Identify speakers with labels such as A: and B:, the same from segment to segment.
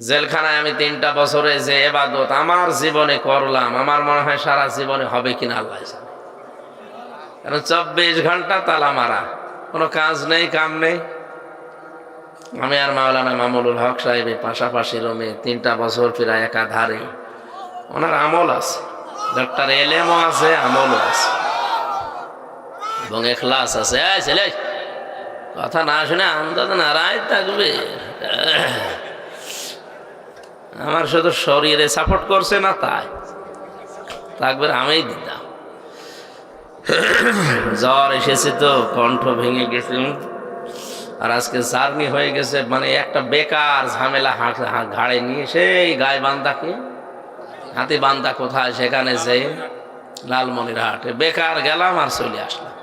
A: জেলখানায় আমি 3টা বছরে যে ইবাদত আমার জীবনে করলাম, আমার মনে হয় সারা জীবনে হবে কিনা আল্লাহ জানে। কারণ 24 ঘন্টা তালা মারা, কোনো কাজ নেই, কাম নেই। আমি আর মাওলানা মামুনুল হক সাহেব পাশাপাশি রুমে 3টা বছর প্রায় একাধারে। ওনার আমল আছে, ডক্টর এলেমও আছে, আমলও আছে এবং এখলাস আছে। এই ছেলে, কথা না শুনে আন্দাজ নাড়াই থাকবে। আমার শুধু শরীরে সাপোর্ট করছে না, তাই থাকবে আমিই দিতাম। জ্বর এসেছে তো কণ্ঠ ভেঙে গেছে, আর আজকে জার্নি হয়ে গেছে, মানে একটা বেকার ঝামেলা ঘাড়ে নিয়ে সেই গায়ে বান্দাকে, হাতি বান্দা কোথায় সেখানে যে লালমনিরহাটে বেকার গেলাম আর চলে আসলাম।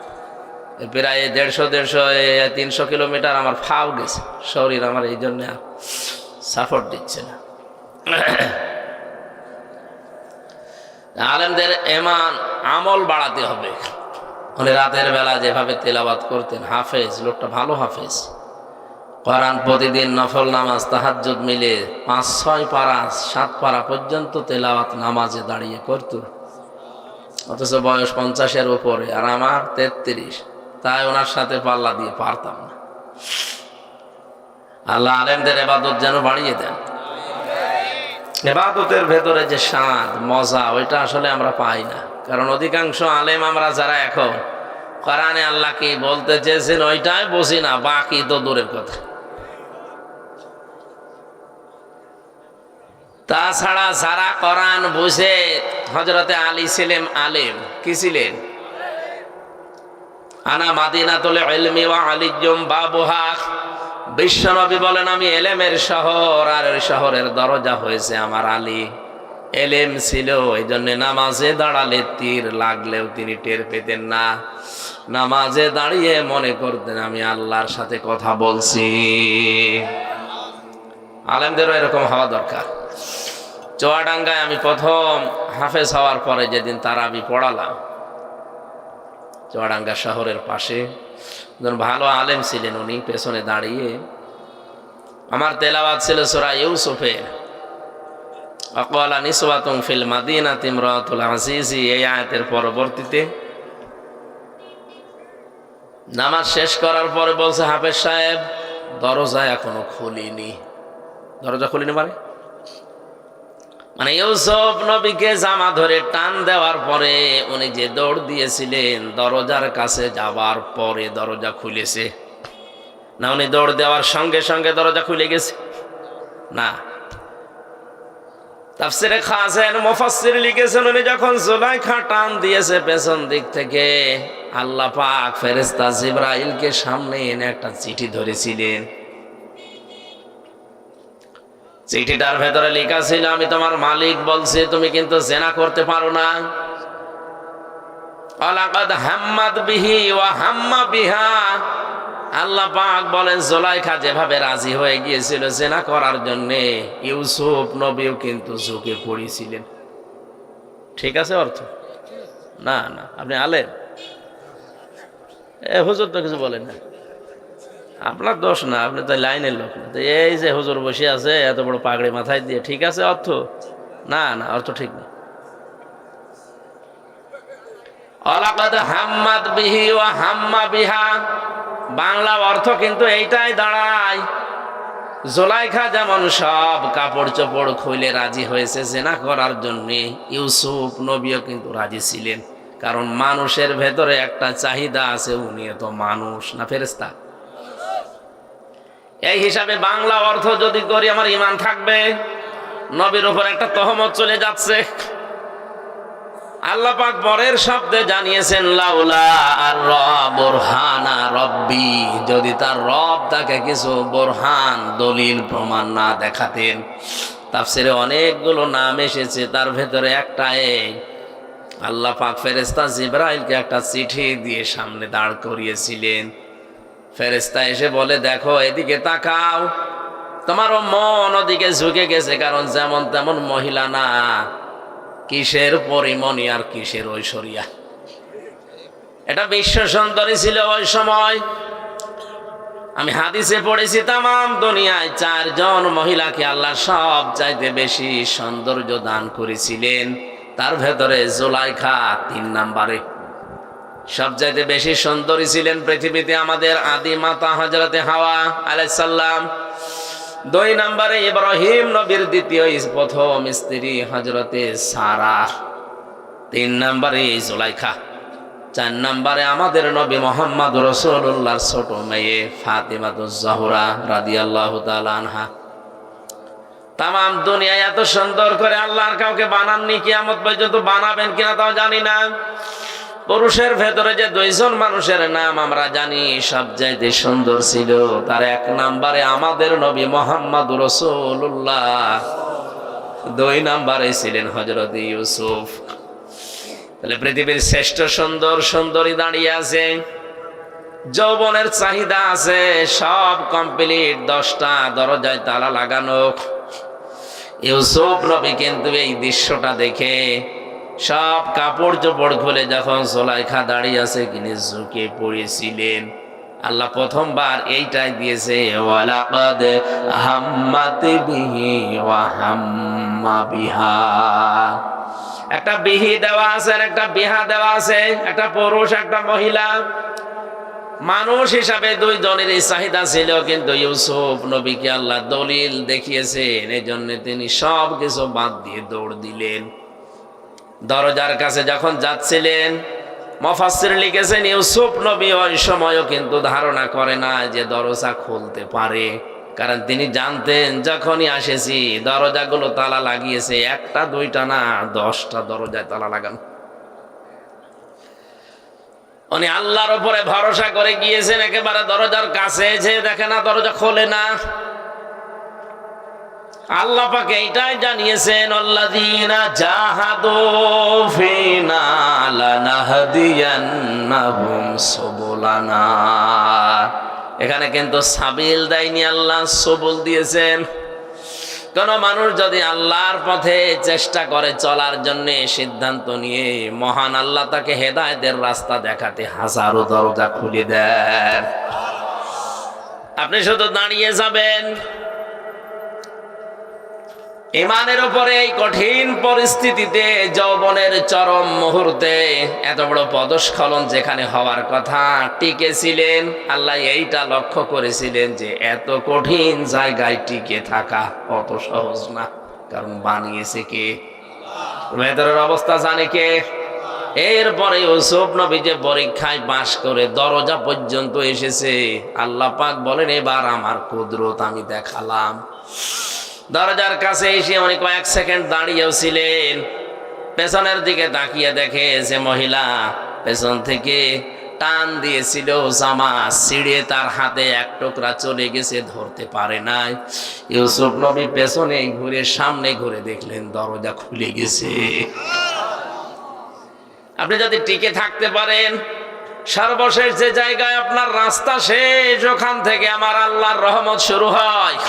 A: প্রায় 150-300 কিলোমিটার আমার ফাও গেছে, শরীর আমার এই জন্য আর সাপোর্ট দিচ্ছে না। আলেমদের ঈমান আমল বাড়াতে হবে। উনি রাতের বেলা যেভাবে তেলাওয়াত করতেন, হাফেজ, লোকটা ভালো হাফেজ, কোরআন প্রতিদিন নফল নামাজ তাহাজ্জুদ মিলে 5-6 পারা 7 পারা পর্যন্ত তেলাওয়াত নামাজে দাঁড়িয়ে করত, অথচ বয়স 50-এর উপরে, আর আমার 33। তাই ওনার সাথে পাল্লা দিয়ে পারতাম না। আল্লাহ আলেমদের ইবাদত যেন বাড়িয়ে দেন। ইবাদতের ভেতরে যে স্বাদ মজা, ওইটা আসলে আমরা পাই না। কারণ অধিকাংশ আলেম আমরা যারা এখন কোরআনে আল্লাহ কি বলতে চেয়েছেন ওইটাই বুঝি না, বাকি তো দূরের কথা। তাছাড়া যারা কোরআন বুঝে, হযরতে আলী ছিলেন আলেম। কি ছিলেন? আনা মাদিনাতুল ইলমি ওয়া আলিয়্যুম বাবুহা। বিশ্বনবী বলেন আমি এলেমের শহর, আর ওই শহরের দরজা হয়েছে আমার আলী। এলেম ছিল, এই জন্য নামাজে দাঁড়ালে তীর লাগলেও তিনি টের পেতেন না। নামাজে দাঁড়িয়ে মনে করতেন আমি আল্লাহর সাথে কথা বলছি। আলেমদেরও এরকম হওয়া দরকার। চুয়াডাঙ্গায় আমি প্রথম হাফেজ হওয়ার পরে যেদিন তারাবি পড়ালাম, চুয়াডাঙ্গা শহরের পাশে ভালো আলেম ছিলেন উনি, পেছনে দাঁড়িয়ে আমার তেলাওয়াত ছিল সূরা ইউসুফের, আকালা নিসওয়াতুন ফিল মাদিনাতি ইমরাতুল আজিজি। এই আয়াতের পরবর্তীতে নামাজ শেষ করার পরে বলছে, হাফেজ সাহেব দরজা এখনো খুলিনি। দরজা খুলিনি মানে ইউসুফ নবীকে জামা ধরে টান দেওয়ার পরে উনি যে দৌড় দিয়েছিলেন, দরজার কাছে যাওয়ার পরে দরজা খুলেছে না, উনি দৌড় দেওয়ার সঙ্গে সঙ্গে দরজা খুলে গেছে না। তাফসিরে খাজেন মুফাসসির লিখেছেন, উনি যখন জুলাইখা টান দিয়েছে পেছন দিক থেকে, আল্লাহ পাক ফেরেশতা জিবরাইলকে সামনে এনে একটা চিঠি ধরেছিলেন। চিঠিটার ভেতরে লেখা ছিল, আমি তোমার মালিক বলছি তুমি কিন্তু জেনা করতে পারো না। আলাকাদ হাম্মাদ বিহি ওয়া হাম্মা বিহা। আল্লাহ পাক বলেন জুলাইখা যেভাবে রাজি হয়ে গিয়েছিল জেনা করার জন্য, ইউসুফ নবীও কিন্তু ঝুঁকে পড়েছিলেন। ঠিক আছে অর্থ? না না, আপনি আলেম, হুজুর তো কিছু বলেন না, আপনার দোষ না, আপনি তো লাইনের লোক না। তো এই যে হুজুর বসে আছে এত বড় পাগড়ি মাথায় দিয়ে, ঠিক আছে অর্থ? না না, অর্থ ঠিক না। আলাকাদ হাম্মাদ বিহি ওয়া হাম্মা বিহা, বাংলা অর্থ কিন্তু এইটাই দাঁড়ায়। জুলাইখা যেমন সব কাপড় চোপড় খুলে রাজি হয়েছে জেনা করার জন্য, ইউসুফ নবীও কিন্তু রাজি ছিলেন। কারণ মানুষের ভেতরে একটা চাহিদা আছে, উনি তো মানুষ না ফেরেশতা। এই হিসাবে বাংলা অর্থ যদি করি আমার ঈমান থাকবে, নবীর উপর একটা তহমত চলে যাচ্ছে। আল্লাহ পাক পরের শব্দে জানিয়েছেন, লাউলা আর বুরহানা রব্বি, যদি তার রব তাকে কিছু বুরহান দলিল প্রমাণ না দেখাতেন। তাফসিরে অনেকগুলো নাম এসেছে, তার ভেতরে একটা এই আল্লাহ পাক ফেরেশতা জিবরাইলকে একটা চিঠি দিয়ে সামনে দাঁড় করিয়েছিলেন। ফেরেশতা এসে বলে, দেখো এদিকে তাকাও। তোমারও মন ওদিকে ঝুঁকে গেছে, কারণ যেমন তেমন মহিলা না, কিসের পরিমণি আর কিসের ঐশ্বরিয়া। এটা বিশ্ব সুন্দরী ছিল ওই সময়। আমি হাদিসে পড়েছি তামাম দুনিয়ায় 4 জন মহিলাকে আল্লাহ সব চাইতে বেশি সৌন্দর্য দান করেছিলেন। তার ভেতরে জুলাইখা 3 নম্বরে। সবচাইতে বেশি সুন্দরী ছিলেন পৃথিবীতে আমাদের আদি মাতা হযরতে হাওয়া আলাইহিস সালাম। 2 নম্বরে ইব্রাহিম নবীর দ্বিতীয় প্রথম স্ত্রী হযরতে সারা। 3 নম্বরে জুলাইখা। 4 নম্বরে আমাদের নবী মুহাম্মদ রাসূলুল্লাহর ছোট মেয়ে ফাতিমাতুজ জোহরা রাদিয়াল্লাহু তাআলা আনহা। তামাম দুনিয়া এত সুন্দর করে আল্লাহর কাউকে বানাননি, কিয়ামত পর্যন্ত বানাবেন কিনা তাও জানি না। পুরুষের ভেতরে যে 2 জন মানুষের নাম আমরা জানি সবচাইতে সুন্দর ছিল, তার 1 নম্বরে আমাদের নবী মুহাম্মদ রাসূলুল্লাহ, 2 নম্বরে ছিলেন হযরত ইউসুফ। তাহলে পৃথিবীর শ্রেষ্ঠ সুন্দর সুন্দরী দাঁড়িয়ে আছে, যৌবনের চাহিদা আছে, সব কমপ্লিট, 10টা দরজায় তালা লাগানো। ইউসুফ নবী কিন্তু এই দৃশ্যটা দেখে সব কাপড় চোপড় খুলে যখন জুলাইখা দাঁড়িয়ে আছে কিনে ঝুঁকে পড়েছিলেন। আল্লাহ প্রথমবার এইটাই দিয়েছে, ওয়ালাকাদ হাম্মাত বিহি ওয়া হাম্মা বিহা। একটা বিহি দেওয়া আছে আর একটা বিহা দেওয়া আছে, একটা পুরুষ একটা মহিলা। মানুষ হিসাবে 2 জনেরই চাহিদা ছিল, কিন্তু ইউসুফ নবীকে আল্লাহ দলিল দেখিয়েছেন, এই জন্য তিনি সব কিছু বাদ দিয়ে দৌড় দিলেন। দরজার কাছে যখন যাচ্ছিলেন, মুফাসসির লিখেছেন ইউসুফ নবী ওই সময়ও কিন্তু ধারণা করে না যে দরজা খুলতে পারে, কারণ তিনি জানতেন যখনই আসেছি দরজাগুলো তালা লাগিয়েছে, 1টা 2টা না 10টা দরজায় তালা লাগানো। উনি আল্লাহর উপরে ভরসা করে গিয়েছেন, একেবারে দরজার কাছে যে দেখে না দরজা খোলে না। আল্লাহ পাক এইটাই জানিয়েছেন, আল্লাযীনা জাহাদু ফিনা লানাহদিয়ান্নাহুম সুবুলানা। এখানে কিন্তু সাবিল দেয়নি, আল্লাহ সবুল দিয়েছেন। কোন মানুষ যদি আল্লাহর পথে চেষ্টা করে চলার জন্য সিদ্ধান্ত নিয়ে, মহান আল্লাহ তাকে হেদায়েতের রাস্তা দেখাতে হাজারো দরজা খুলে দেন। আপনি শুধু দাঁড়িয়ে যাবেন। ইমানের উপরে এই কঠিন পরিস্থিতিতে, যৌবনের চরম মুহূর্তে, এত বড় পদস্খলন যেখানে হওয়ার কথা, টিকেছিলেন। আল্লাহ এইটা লক্ষ্য করেছিলেন যে এত কঠিন জায়গায় টিকে থাকা অত সহজ না, কারণ বানিয়েছে কে? ভেতরের অবস্থা জানে কে? এরপরে ইউসুফ নবী যে পরীক্ষায় পাশ করে দরজা পর্যন্ত এসেছে, আল্লাহ পাক বলেন এবার আমার কুদরত আমি দেখালাম। দরজার কাছে এসে উনি কয়েক সেকেন্ড দাঁড়িয়েও ছিলেন, পেছনের দিকে তাকিয়ে দেখে যে মহিলা পেছন থেকে টান দিয়েছিল জামা ছিঁড়ে তার হাতে 1 টুকরা চলে গেছে, ধরতে পারে নাই। ইউসুফ নবী পেছনে ঘুরে সামনে ঘুরে দেখলেন দরজা খুলে গেছে। আপনি যদি টিকে থাকতে পারেন, সর্বশেষ যে জায়গায় আপনার রাস্তা শেষ, ওখান থেকে আমার আল্লাহর রহমত শুরু হয়।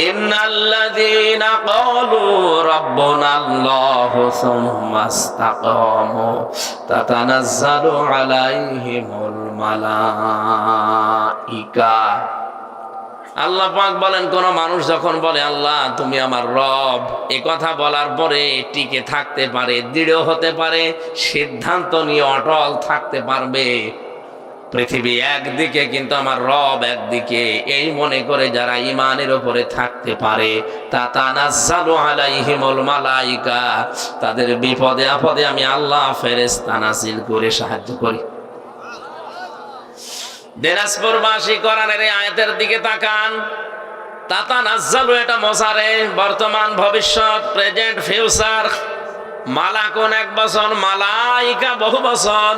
A: ইন্নাল্লাযীনা ক্বালু রাব্বুনাল্লাহু সুম্মা ইসতাকামু তাতানাজ্জালু আলাইহিমুল মালাইকা। আল্লাহ পাক বলেন, কোন মানুষ যখন বলে আল্লাহ তুমি আমার রব, এ কথা বলার পরে টিকে থাকতে পারে, দৃঢ় হতে পারে, সিদ্ধান্ত নিয়ে অটল থাকতে পারবে, পৃথিবী একদিকে কিন্তু আমার রব একদিকে, এই মনে করে যারা ইমানের উপরে থাকতে পারে, তাতানাজ্জালু আলাইহিমুল মালাইকা, তাদের বিপদে আপদে আমি আল্লাহ ফেরেশতা নাযিল করে সাহায্য করি। দিনাজপুরবাসী কোরআনের এই আয়াতের দিকে তাকান। তাতানাজ্জালু এটা মোসারে, বর্তমান ভবিষ্যৎ, প্রেজেন্ট ফিউচার। মালাকুন 1 বছর, মালাইকা বহু বছর।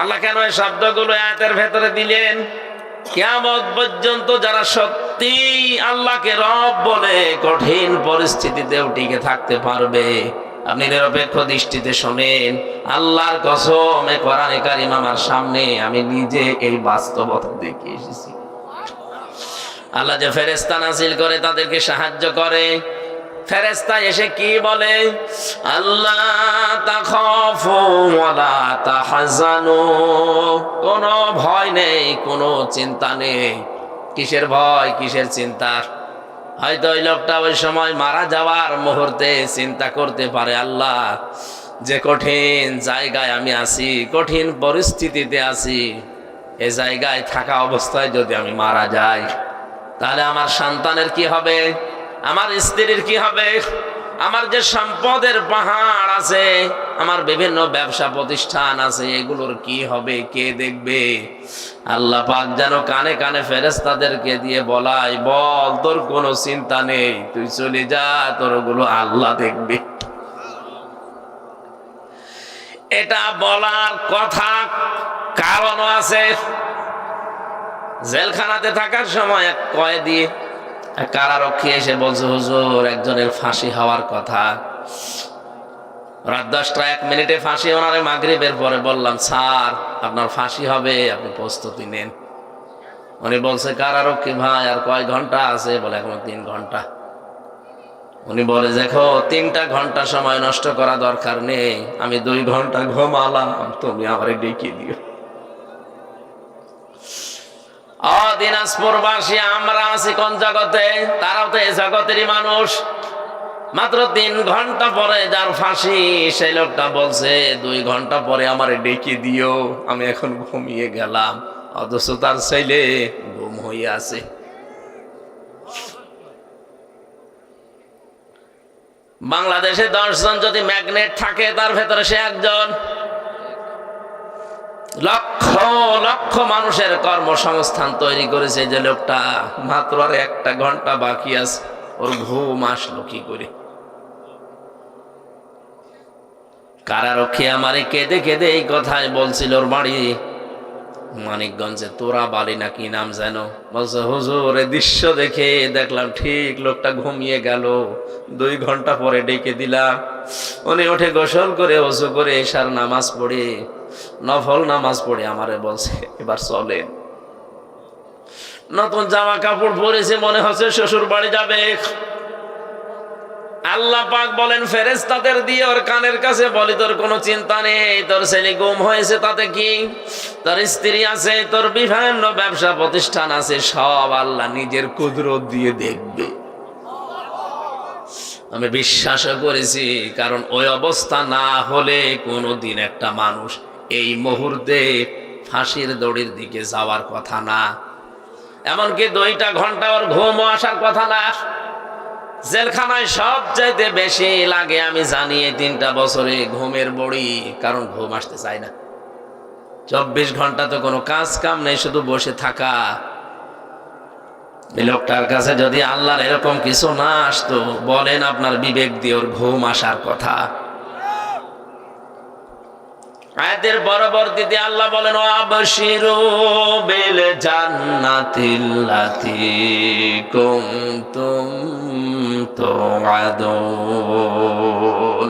A: আল্লাহ কেন এই শব্দগুলো আয়াতের ভেতরে দিলেন? কিয়ামত পর্যন্ত যারা সত্যি আল্লাহকে রব বলে কঠিন পরিস্থিতিতেও টিকে থাকতে পারবে, আপনি নিরপেক্ষ দৃষ্টিতে শোনেন, আল্লাহর কসম এ কোরআনে কারীম আমার সামনে, আমি নিজে এই বাস্তবতা দেখে এসেছি। আল্লাহ যে ফেরেশতা নাযিল করে তাদেরকে সাহায্য করে, ফেরেশতা এসে কি বলে? আল্লাহ তাখাফু ওয়ালা তাহজানু, কোনো ভয় নেই, কোনো চিন্তা নেই। কিসের ভয়, কিসের চিন্তা? হয়তো ওই লোকটা ওই সময় মারা যাওয়ার মুহূর্তে চিন্তা করতে পারে, আল্লাহ যে কঠিন জায়গায় আমি আছি, কঠিন পরিস্থিতিতে আছি, এ জায়গায় থাকা অবস্থায় যদি আমি মারা যাই, তাহলে আমার সন্তানের কি হবে, আমার স্ত্রীর কি হবে, আমার যে সম্পদের পাহাড় আছে, আমার বিভিন্ন ব্যবসা প্রতিষ্ঠান আছে, এগুলোর কি হবে, কে দেখবে? আল্লাহ পাক যেন কানে কানে ফেরেশতাদেরকে দিয়ে বলাই, বল তোর কোনো চিন্তা নেই, তুই চলে যা, তোর ওগুলো আল্লাহ দেখবে। এটা বলার কথা কারণও আছে। জেলখানাতে থাকার সময় এক কয়েদি, এক কারারক্ষী এসে বলছে, হুজুর একজনের ফাঁসি হওয়ার কথা, রাত 10টা 1 মিনিটে ফাঁসি। ওনারে মাগরিবের পরে বললাম, স্যার আপনার ফাঁসি হবে, আপনি প্রস্তুতি নেন। উনি বলছে, কারারক্ষী ভাই আর কয় ঘন্টা আছে? বলে এখনো 3 ঘন্টা। উনি বলে, দেখো 3টা ঘন্টা সময় নষ্ট করা দরকার নেই, আমি 2 ঘন্টা ঘুমালাম, তুমি আমারে ডেকে দিও। দিনাজপুরবাসী আমরা আছি কোন জগতে? তারাও তো এই জগতেরই মানুষ। মাত্র 3 ঘন্টা পরে যার ফাঁসি, সেই লোকটা বলছে 2 ঘন্টা পরে আমারে ডেকে দিও, আমি এখন ঘুমিয়ে গেলাম, অথচ তার ছেলে ঘুম হয়ে আছে। বাংলাদেশে 10 জন যদি ম্যাগনেট থাকে, তার ভেতরে সে একজন। লক্ষ লক্ষ মানুষের কর্মসংস্থান তৈরি করেছে যে লোকটা, মাত্র আর 1টা ঘন্টা বাকি আছে, ওর ঘুম আসলো কি করে? কারারক্ষী আমারে কেঁদে কেঁদে এই কথাই বলছিল। ওর বাড়ি মানিকগঞ্জে, তোরা বালি না কি নাম যেন। বলছে, হুজুর এই দৃশ্য দেখে দেখলাম ঠিক লোকটা ঘুমিয়ে গেল, 2 ঘন্টা পরে ডেকে দিলাম। উনি উঠে গোসল করে, ওযু করে, এশার নামাজ পড়ে, নফল নামাজ পড়ে আমারে বলছে, এবার চলেন। নতুন জামা কাপড় পরেছে, মনে হচ্ছে শ্বশুর বাড়ি যাবে। আল্লাহ পাক বলেন ফেরেশতাদের দিয়ে ওর কানের কাছে বলি, তোর কোনো চিন্তা নেই, তোর ছেলে গুম হয়েছে তাতে কি, তোর স্ত্রী আছে, তোর বিভিন্ন ব্যবসা প্রতিষ্ঠান আছে, সব আল্লাহ নিজের কুদরত দিয়ে দেখবে। আমি বিশ্বাসও করেছি, কারণ ওই অবস্থা না হলে কোনোদিন একটা মানুষ এই মুহূর্তে ফাঁসির দড়ির দিকে যাওয়ার কথা না, এমনকি 2টা ঘন্টা ওর ঘুমও আসার কথা না। জেলখানায় সবচাইতে বেশি লাগে আমি জানি এই 3টা বছরে ঘুমের বড়ি, কারণ ঘুম আসতে চায় না। 24 ঘন্টা তো কোনো কাজ কাম নেই, শুধু বসে থাকা। এই লোকটার কাছে যদি আল্লাহর এরকম কিছু না আসতো, বলেন আপনার বিবেক দিয়ে ওর ঘুম আসার কথা? আয়াতের পরবর্তীতে আল্লাহ বলেন, আবশিরু বিল জান্নাতিল্লাতী কুনতুম তুআদুন,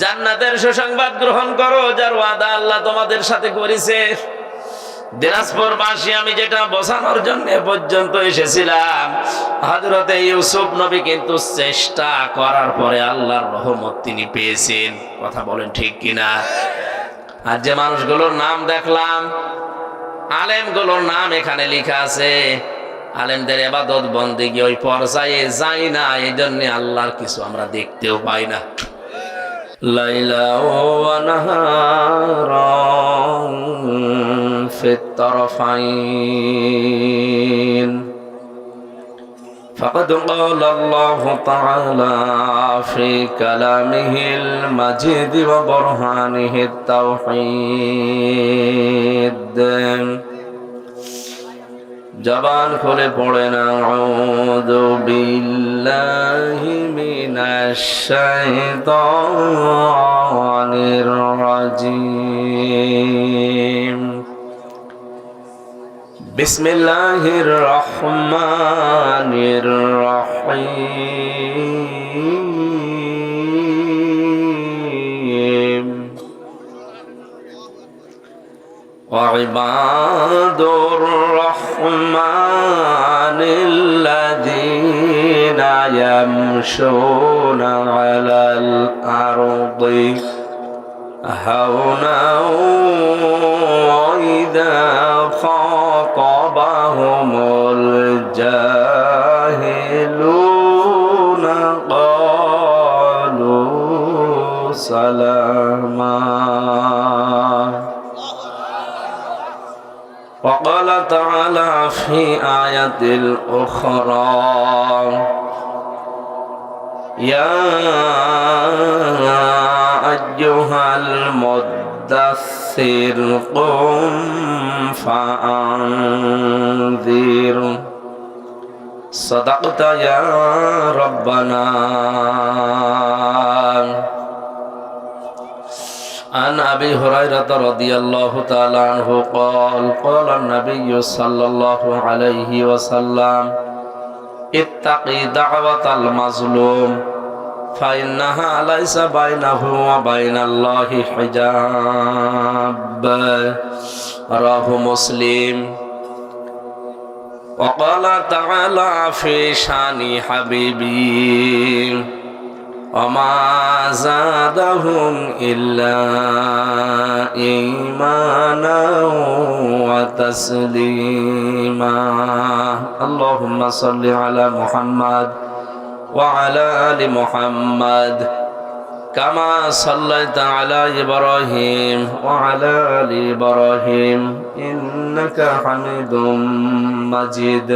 A: জান্নাতের সুসংবাদ গ্রহণ করো, যার ওয়াদা আল্লাহ তোমাদের সাথে করেছে। দিনাজপুরবাসী আমি যেটা বোঝানোর জন্য পর্যন্ত এসেছিলাম, হযরতে ইউসুফ নবী কিন্তু চেষ্টা করার পরে আল্লাহর রহমত তিনি পেয়েছেন। কথা বলেন ঠিক কিনা? আর যে মানুষগুলোর নাম দেখলাম, আলেমগুলোর নাম এখানে লেখা আছে, আলেমদের ইবাদত বন্দেগী ওই পর্যায়ে যায় না, এই জন্য আল্লাহর কিছু আমরা দেখতেও পাই না। লাইলা ওয়া নাহারান ফিত তারফাইন ফাকাদ ক্বালা আল্লাহু তাআলা ফি কালামিহিল মাজিদ ওয়া বুরহানিহিত তাওহীদ। জবান খুলে পড়েন, আউযু বিল্লাহি মিনাশ শাইতানির রাজীম। বিসমিল্লাহির রহমানির রহিম। وعباد الرحمن الذين يمشون على الأرض هونا وإذا خاطبهم الجاهلون قالوا سلاما. وقال تعالى في آية أخرى يا أيها المدثر قم فأنذر صدقت يا ربنا. عن أبي هريرة رضي الله تعالى عنه قال قال النبي صلى الله عليه وسلم اتقي دعوة المظلوم فإنها ليس بينه وبين الله حجاب. رواه مسلم. وقال تعالى في شان حبيبي وما زادهم إلا إيمانا وتسليما. اللهم صل على محمد وعلى آل محمد كما صليت على إبراهيم وعلى آل إبراهيم إنك حميد مجيد.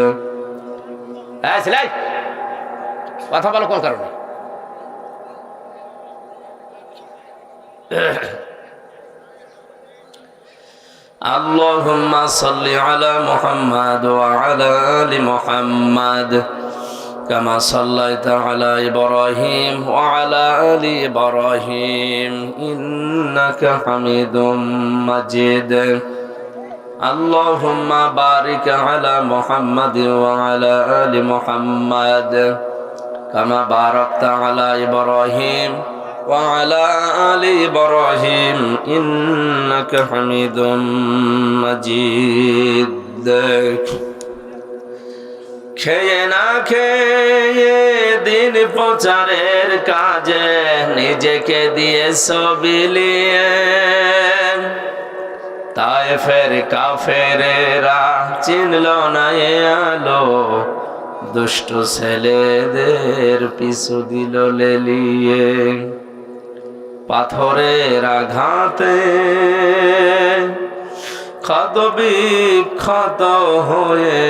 A: কথা বলো কোন কারণে? اللهم صل على محمد وعلى آل محمد كما صليت على إبراهيم وعلى آل إبراهيم إنك حميد مجيد. اللهم بارك على محمد وعلى آل محمد كما باركت على إبراهيم وعلى آل إبراهيم إنك حميد مجيد. খেয়ে না খেয়ে দিন প্রচারের কাজে নিজেকে দিয়ে বিলিয়ে তায়েফের কাফেরেরা চিনল না এ আলো, দুষ্ট ছেলেদের পিছু দিল লেলিয়ে। পাথরের আঘাতে ক্ষত বিক্ষত হয়ে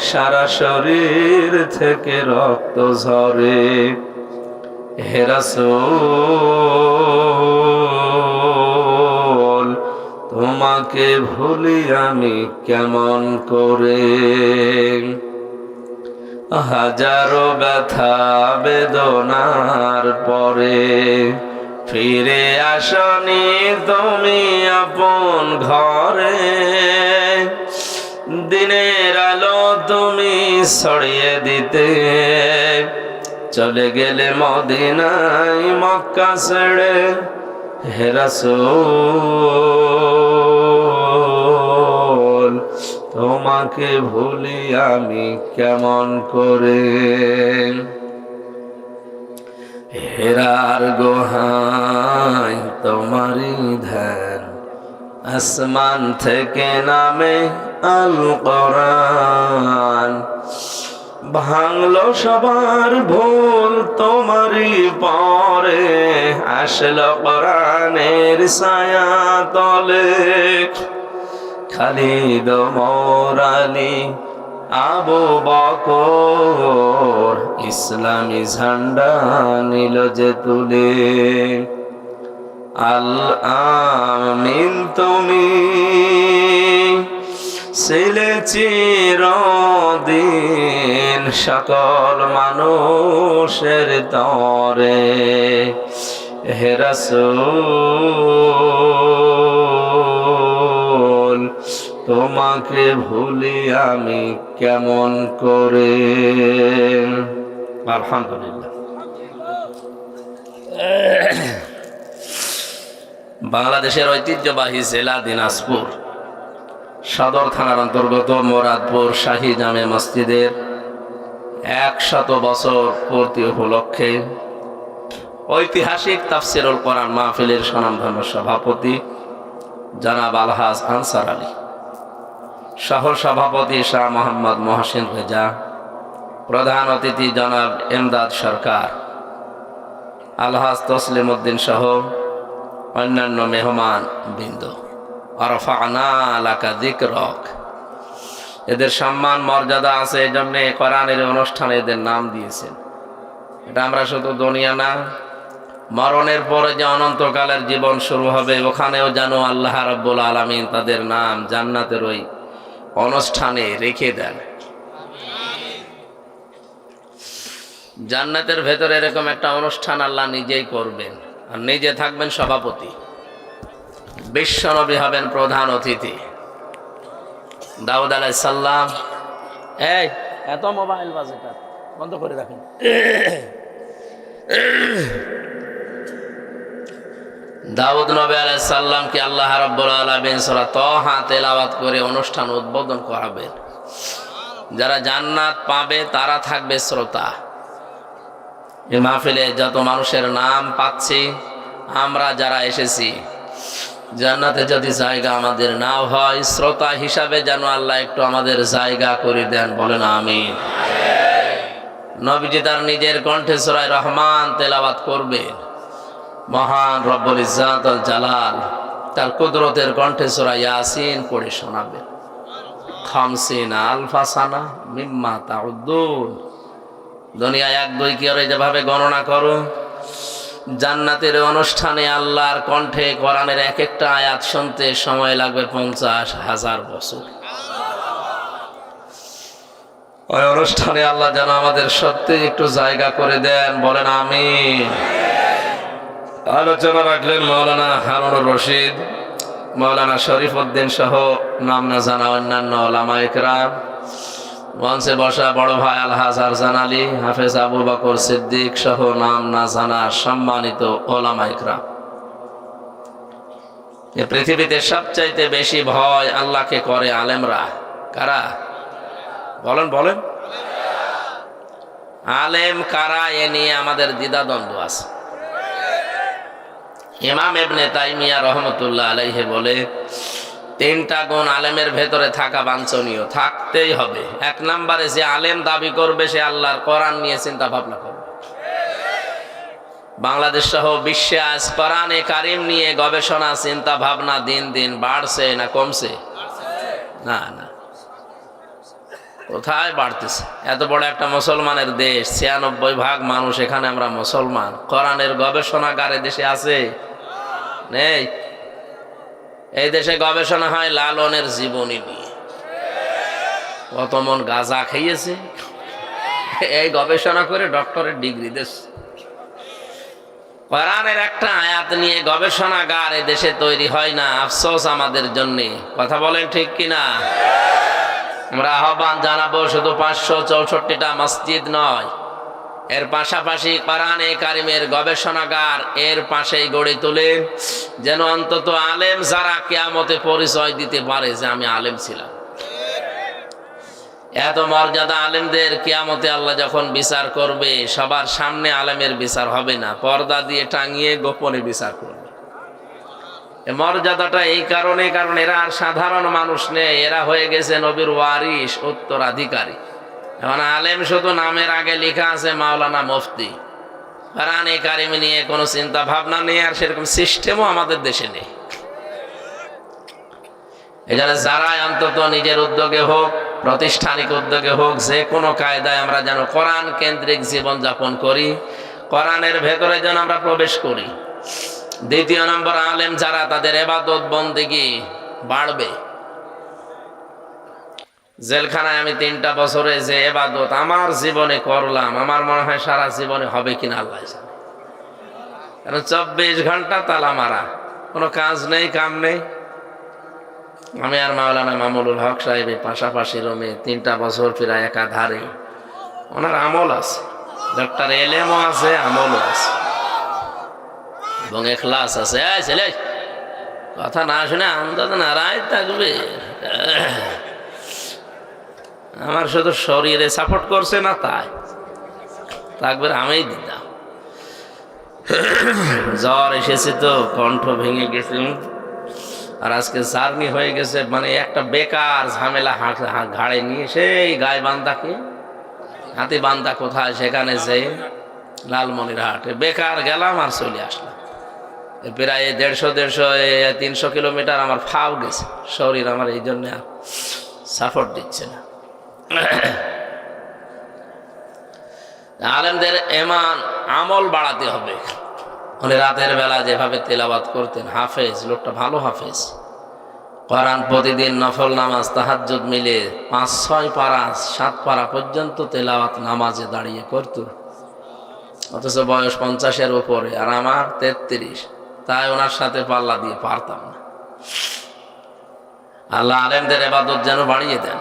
A: সারা শরীর থেকে রক্ত ঝরে। হে রাসূল তোমাকে ভুলি আমি কেমন করে, হাজারো ব্যথা বেদনার পরে ফিরে আসনি তুমি আপন ঘরে। দিনের আলো তুমি ছড়িয়ে দিতে চলে গেলে মদিনায় মক্কা ছেড়ে। হে রাসূল তোমাকে ভুলি আমি কেমন করে। হেরার গোহায় তোমারই ধ্যান, আসমান থেকে নামে আল কোরআন। ভাঙলো সবার ভুল তোমারই পরে, আসলো কোরআনের ছায়া তলে। খালিদ ওমর আলী আবু বকর ইসলামী ঝান্ডা নিল যে তুলে। আল আমিন তুমি ছিলে চিরদিন সকল মানুষের তরে। হে রাসূল তোমাকে ভুলি আমি কেমন করে। আলহামদুলিল্লাহ। বাংলাদেশের ঐতিহ্যবাহী জেলা দিনাজপুর সদর থানার অন্তর্গত মোরাদপুর শাহী জামে মসজিদের 100 বছর পূর্তি উপলক্ষে ঐতিহাসিক তাফসিরুল কোরআন মাহফিলের স্বনামধন্য সভাপতি জনাব আলহাজ আনসার আলী, সহ সভাপতি শাহ মোহাম্মদ মহসিন রেজা, প্রধান অতিথি জনাব এমদাদ সরকার, আলহাজ তসলিম উদ্দিন সহ অন্যান্য মেহমান বৃন্দ, আরফানা লাকা যিকরক, এদের সম্মান মর্যাদা আছে, এই জন্যে কোরআনের অনুষ্ঠানে এদের নাম দিয়েছেন। এটা আমরা শুধু দুনিয়া না, মরণের পরে যে অনন্তকালের জীবন শুরু হবে ওখানেও যেন আল্লাহ রাব্বুল আলামিন তাদের নাম জান্নাতের ওই অনুষ্ঠানে রেখে দেন। জান্নাতের ভেতরে এরকম একটা অনুষ্ঠান আল্লাহ নিজেই করবেন, আর নিজে থাকবেন সভাপতি, বিশ্বনবী হবেন প্রধান অতিথি। দাউদ আলাইহিস সালাম, এই এত মোবাইল বাজেটা বন্ধ করে রাখেন। দাউদ নবী আলাইহিস সালামকে আল্লাহ রাব্বুল আলামিন সূরা তাহা তেলাওয়াত করে অনুষ্ঠান উদ্বোধন করাবেন। যারা জান্নাত পাবে তারা থাকবে শ্রোতা। এই মাহফিলে যত মানুষের নাম পাচ্ছি, আমরা যারা এসেছি, জান্নাতে যদি জায়গা আমাদের নাও হয়, শ্রোতা হিসাবে যেন আল্লাহ একটু আমাদের জায়গা করে দেন, বলেন আমিন। নবীজি তার নিজের কণ্ঠে সূরা রহমান তেলাওয়াত করবেন, মহান রব্বুল ইজ্জাত ওয়াল জালাল তার কুদরতের কণ্ঠে সূরা ইয়াসিন পড়ে শোনাবেন। 50 আলফা সানা মিম্মা তাউদ্দুন, দুনিয়া 1 2 কি আর যেভাবে গণনা করো, জান্নাতের অনুষ্ঠানে আল্লাহর কণ্ঠে কোরআনের এক একটা আয়াত শুনতে সময় লাগবে 50,000 বছর। ওই অনুষ্ঠানে আল্লাহ যেন আমাদের সত্যি একটু জায়গা করে দেন, বলেন আমিন। আলোচনা রাখলেন মাওলানা হারুনুর রশিদ, মাওলানা শরীফ উদ্দিন সহ নাম না জানা অন্যান্য ওলামায়ে কেরাম। মঞ্চে বসা বড় ভাই আলহাজ আরজান আলী, হাফেজ আবু বকর সিদ্দিক সহ নাম না জানা সম্মানিত ওলামায়ে কেরাম। এই পৃথিবীতে সবচাইতে বেশি ভয় আল্লাহকে করে আলেমরা। কারা? বলেন বলেন, আলেম কারা? এ নিয়ে আমাদের দ্বিধাদ্বন্দ্ব আছে। ইমাম ইবনে তাইমিয়া রহমতুল্লাহ আলাইহি বলে, 3টা গুণ আলেমের ভেতরে থাকা বাঞ্ছনীয়, থাকতেই হবে। 1 নম্বরে, যে আলেম দাবি করবে সে আল্লাহর কোরআন নিয়ে চিন্তা ভাবনা করবে। বাংলাদেশ সহ বিশ্বে আজ কোরআনে কারিম নিয়ে গবেষণা চিন্তা ভাবনা দিন দিন বাড়ছে না কমছে? না না, কোথায় বাড়তেছে? এত বড় একটা মুসলমানের দেশ, 96% মানুষ, এখানে আমরা মুসলমান, কোরআনের গবেষণাগার দেশে আছে? নেই। এই দেশে গবেষণা হয় লালনের জীবনী নিয়ে, কত মন গাঁজা খাইয়েছে, এই গবেষণা করে ডক্টরের ডিগ্রি দেশ। কোরআনের একটা আয়াত নিয়ে গবেষণাগার এ দেশে তৈরি হয় না, আফসোস আমাদের জন্য। কথা বলেন ঠিক কিনা? আমরা আহ্বান জানাবো, শুধু 564টা মসজিদ নয়, এর পাশাপাশি কোরআনে কারিমের গবেষণাগার এর পাশেই গড়ে তোলে, যেন অন্তত আলেম যারা কিয়ামতে পরিচয় দিতে পারে যে আমি আলেম ছিলাম। এত মর্যাদা আলেমদের, কিয়ামতে আল্লাহ যখন বিচার করবে সবার সামনে আলেমের বিচার হবে না, পর্দা দিয়ে টাঙিয়ে গোপনে বিচার করবে। মর্যাদাটা এই কারণে, কারণ এরা আর সাধারণ মানুষ নেই, এরা হয়ে গেছে নবীর ওয়ারিস, উত্তরাধিকারী। এখন আলেম শুধু নামের আগে লেখা আছে মাওলানা মুফতি, কোরআনে কারিম নিয়ে কোনো চিন্তা ভাবনা নেই, আর সেরকম সিস্টেমও আমাদের দেশে নেই। এখানে যারা অন্তত নিজের উদ্যোগে হোক, প্রাতিষ্ঠানিক উদ্যোগে হোক, যে কোনো কায়দায় আমরা যেন কোরআন কেন্দ্রিক জীবন যাপন করি, কোরআনের ভেতরে যেন আমরা প্রবেশ করি। 2 নম্বর, আলেম যারা, তাদের ইবাদত বন্দেগী বাড়বে। জেলখানায় আমি 3টা বছরে যে ইবাদত আমার জীবনে করলাম, আমার মনে হয় সারা জীবনে হবে কিনা আল্লাহ জানে। কারণ 24 ঘন্টা তালা মারা, কোনো কাজ নেই, কাম নেই। আমি আর মাওলানা মামুনুল হক সাহেব পাশাপাশি রুমে 3টা বছর প্রায় একাধারে। ওনার আমল আছে, ডক্টর এলেমও আছে, আমলও আছে এবং ইখলাস আছে। ছেলে কথা না শুনে আন্দাজ নারায় থাকবে। আমার শুধু শরীরে সাপোর্ট করছে না, তাই একবার আমিই দিতাম। জ্বর এসেছে তো, কণ্ঠ ভেঙে গেছে, আর আজকে জার্নি হয়ে গেছে, মানে একটা বেকার ঝামেলা ঘাড়ে নিয়ে সেই গায়ে বান্দাকে, হাতি বান্দা কোথায় সেখানে যে লালমনিরহাটে বেকার গেলাম আর চলে আসলাম। প্রায় 150-300 কিলোমিটার আমার ফাও গেছে, শরীর আমার এই জন্য সাপোর্ট দিচ্ছে না। আলেমদের এমান আমল বাড়াতে হবে। উনি রাতের বেলা যেভাবে তেলাওয়াত করতেন, হাফেজ, লোকটা ভালো হাফেজ, কোরআন প্রতিদিন নফল নামাজ তাহাজ্জুদ মিলে 5-6 পারা 7 পারা পর্যন্ত তেলাওয়াত নামাজে দাঁড়িয়ে করত, অথচ বয়স 50-এর উপরে, আর আমার 33। তাই ওনার সাথে পাল্লা দিয়ে পারতাম না। আল্লাহ আলেমদের ইবাদত যেন বাড়িয়ে দেন।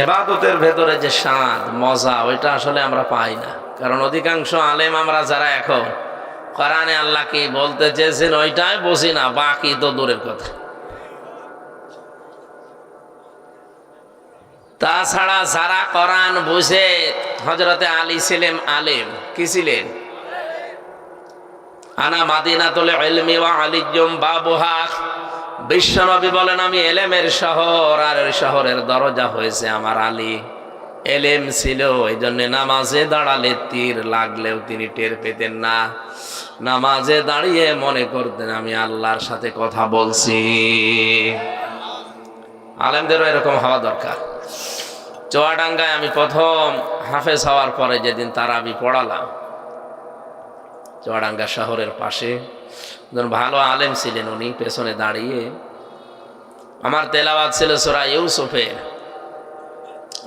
A: ইবাদতের ভেতরে যে স্বাদ মজা, ওইটা আসলে আমরা পাই না, কারণ অধিকাংশ আলেম আমরা যারা এখন কোরআনে আল্লাহ কি বলতে চেয়েছেন ওইটাই বুঝি না, বাকি তো দূরের কথা। তাছাড়া যারা কোরআন বুঝে, হযরতে আলী ছিলেন আলেম, কি ছিলেন? আনা মাদিনাতুল ইলমি ওয়া আলিয়্যুম বাবুহা। বিশ্বনবী বলেন আমি এলেমের শহর, আর ওই শহরের দরজা হয়েছে আমার আলী। এলেম ছিল, এই জন্য নামাজে দাঁড়ালে তীর লাগলেও তিনি টের পেতেন না। নামাজে দাঁড়িয়ে মনে করতেন আমি আল্লাহর সাথে কথা বলছি। আলেমদেরও এরকম হওয়া দরকার। চুয়াডাঙ্গায় আমি প্রথম হাফেজ হওয়ার পরে যেদিন তারাবি পড়ালাম, চুয়াডাঙ্গা শহরের পাশে একজন ভালো আলেম ছিলেন, উনি পেছনে দাঁড়িয়ে আমার তেলাওয়াত ছিল সূরা ইউসুফের,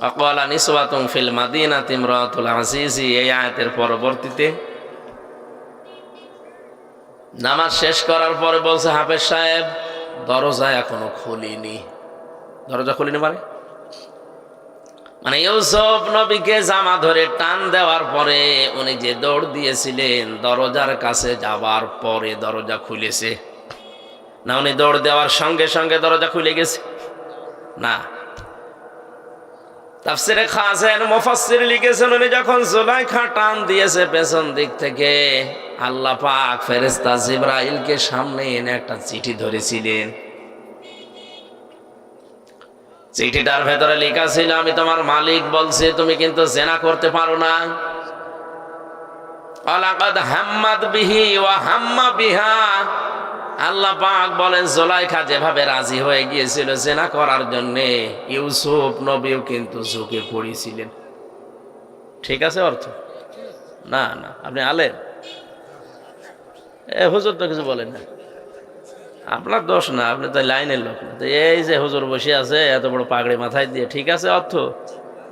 A: আকালা নিসওয়াতুন ফিল মাদিনাতি ইমরাতুল আজিজি, এই আয়াতের পরবর্তীতে নামাজ শেষ করার পরে বলছে, হাফেজ সাহেব দরজা এখনো খুলিনি। দরজা খুলিনি মানে ইউসুফ নবীকে জামা ধরে টান দেওয়ার পরে উনি যে দৌড় দিয়েছিলেন, দরজার কাছে যাবার পরে দরজা খুলেছে না, উনি দৌড় দেওয়ার সঙ্গে সঙ্গে দরজা খুলে গেছে না। তাফসীরে খাসেন মুফাসসির লিখেছেন, উনি যখন জুলাইখা টান দিয়েছে পেছন দিক থেকে, আল্লাহ পাক ফেরেশতা জিবরাইলকে সামনে এনে একটা চিঠি ধরেছিলেন। চিঠিটার ভেতরে লেখা ছিল, আমি তোমার মালিক বলছি তুমি কিন্তু জেনা করতে পারো না। আলাকাদ হাম্মাদ বিহি ওয়া হাম্মা বিহা। আল্লাহ পাক বলেন জুলাইখা যেভাবে রাজি হয়ে গিয়েছিল জেনা করার জন্য, ইউসুফ নবীও কিন্তু ঝুঁকে পড়েছিলেন। ঠিক আছে অর্থ? না না, আপনি আলেম, হুজুর তো কিছু বলেন না, আপনার দোষ না, আপনি তো লাইনের লোক না। তো এই যে হুজুর বসে আছে এত বড় পাগড়ি মাথায় দিয়ে, ঠিক আছে অর্থ?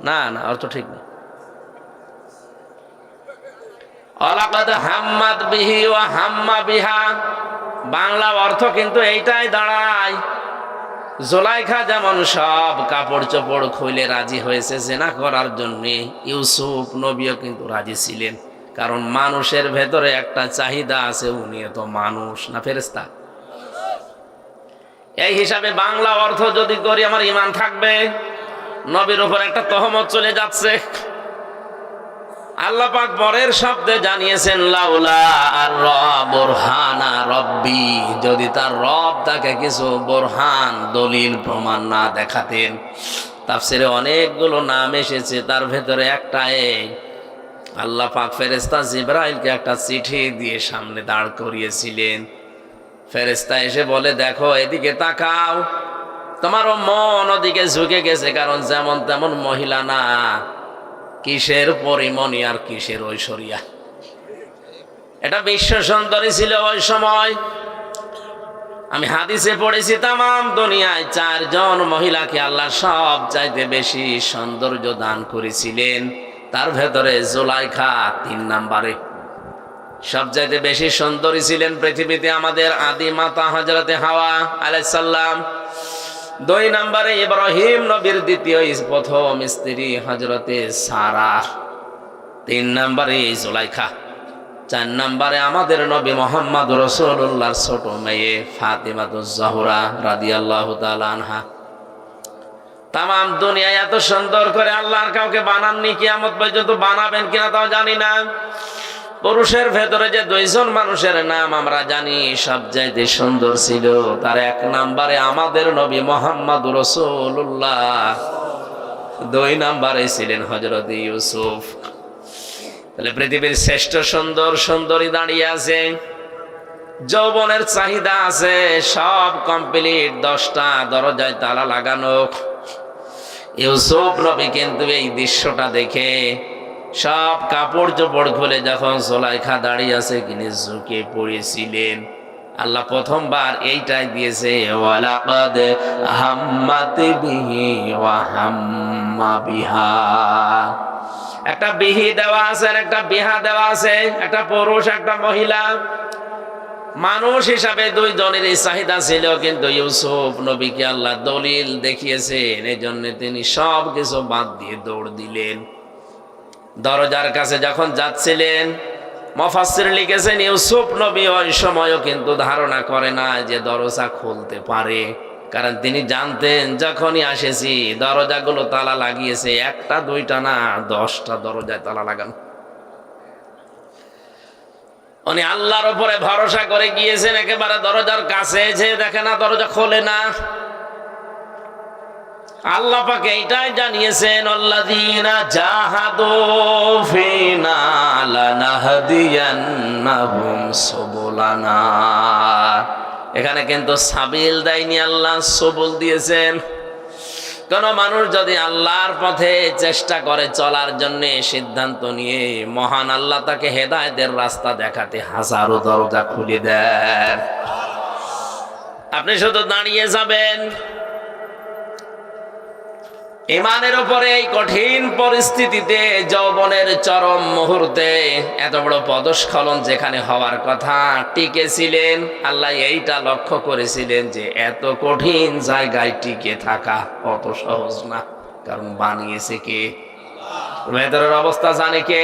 A: না না, অর্থ ঠিক না। আলাকাদ হাম্মাদ বিহি ওয়া হাম্মা বিহা, বাংলা অর্থ কিন্তু এইটাই দাঁড়ায়। জুলাইখা যেমন সব কাপড় চোপড় খুলে রাজি হয়েছে জেনা করার জন্য, ইউসুফ নবীও কিন্তু রাজি ছিলেন, কারণ মানুষের ভেতরে একটা চাহিদা আছে, উনিও তো মানুষ না ফেরেশতা। এই হিসাবে বাংলা অর্থ যদি করি আমার ঈমান থাকবে, নবীর উপর একটা তহমত চলে যাচ্ছে। আল্লাহ পাক পরের শব্দে জানিয়েছেন, লাউলা আর বুরহানা রব্বি, যদি তার রব তাকে কিছু বুরহান দলিল প্রমাণ না দেখাতেন। তাফসীরে অনেকগুলো নাম এসেছে, তার ভেতরে একটা এই আল্লাহ পাক ফেরেশতা জিবরাইলকে একটা চিঠি দিয়ে সামনে দাঁড় করিয়েছিলেন। ফেরেশতা এসে বলে, দেখো এদিকে তাকাও। তোমারও মন ওদিকে ঝুঁকে গেছে, কারণ যেমন তেমন মহিলা না, কিসের পরিমণি আর কিসের ঐশ্বরিয়া। এটা বিশ্ব সুন্দরী ছিল ওই সময়। আমি হাদিসে পড়েছি তামাম দুনিয়ায় 4 জন মহিলাকে আল্লাহ সব চাইতে বেশি সৌন্দর্য দান করেছিলেন, তার ভেতরে জুলাইখা 3 নম্বরে। সবচাইতে বেশি সুন্দরী ছিলেন পৃথিবীতে আমাদের আদি মাতা হযরতে হাওয়া আলাইহিস সালাম। 2 নম্বরে ইব্রাহিম নবীর দ্বিতীয় প্রথম স্ত্রী হযরতে সারা। 3 নম্বরে জুলাইখা। 4 নম্বরে আমাদের নবী মুহাম্মদ রাসূলুল্লাহর ছোট মেয়ে ফাতিমাতুজ জাহরা রাদিয়াল্লাহু তাআলা আনহা। তামাম দুনিয়ায় এত সুন্দর করে আল্লাহর কাউকে বানাননি, কিয়ামত পর্যন্ত বানাবেন কিনা তাও জানি না। পুরুষের ভেতরে যে 2 জন মানুষের নাম আমরা জানি সবচাইতে সুন্দর ছিল, তার 1 নম্বরে আমাদের নবী মুহাম্মদ রাসূলুল্লাহ, 2 নম্বরে ছিলেন হযরত ইউসুফ। তাহলে পৃথিবীর শ্রেষ্ঠ সুন্দর সুন্দরী দাঁড়িয়ে আছে, যৌবনের চাহিদা আছে, সব কমপ্লিট, 10টা দরজায় তালা লাগানো। ইউসুফ নবী কিন্তু এই দৃশ্যটা দেখে সব কাপড় চোপড় খুলে যখন জুলাইখা দাঁড়িয়ে আছে তিনি ঝুঁকে পড়েছিলেন। আল্লাহ প্রথমবার এইটাই দিয়েছে, ওয়ালাকাদ হাম্মাত বিহি ওয়া হাম্মা বিহা। একটা বিহি দেওয়া আছে আর একটা বিহা দেওয়া আছে, একটা পুরুষ একটা মহিলা। মানুষ হিসাবে 2 জনেরই চাহিদা ছিল, কিন্তু ইউসুফ নবীকে আল্লাহ দলিল দেখিয়েছেন, এই জন্য তিনি সব কিছু বাদ দিয়ে দৌড় দিলেন। দরজার কাছে যখন যাচ্ছিলেন, মুফাসসির লিখেছেন ইউসুফ নবী ওই সময়ও কিন্তু ধারণা করে না যে দরজা খুলতে পারে, কারণ তিনি জানতেন যখনই আসেছি দরজাগুলো তালা লাগিয়েছে, 1টা 2টা না, 10টা দরজায় তালা লাগানো। উনি আল্লাহর উপরে ভরসা করে গিয়েছেন, একেবারে দরজার কাছে এসে দেখে না দরজা খোলে না। আল্লাহ পাক এইটাই জানিয়েছেন, আল্লাযীনা জাহাদু ফিনা লানাহদিয়ান্নাহুম সুবুলানা। এখানে কিন্তু সাবিল দেয়নি, আল্লাহ সবুল দিয়েছেন। কোন মানুষ যদি আল্লাহর পথে চেষ্টা করে চলার জন্য সিদ্ধান্ত নিয়ে, মহান আল্লাহ তাকে হেদায়েতের রাস্তা দেখাতে হাজারো দরজা খুলে দেন। আপনি শুধু দাঁড়িয়ে যাবেন। ইমানের উপরে এই কঠিন পরিস্থিতিতে, যৌবনের চরম মুহূর্তে, এত বড় পদস্খলন যেখানে হওয়ার কথা, টিকেছিলেন। আল্লাহ এইটা লক্ষ্য করেছিলেন যে এত কঠিন জায়গায় টিকে থাকা অত সহজ না, কারণ বানিয়েছে কে? ভেতরের অবস্থা জানে কে?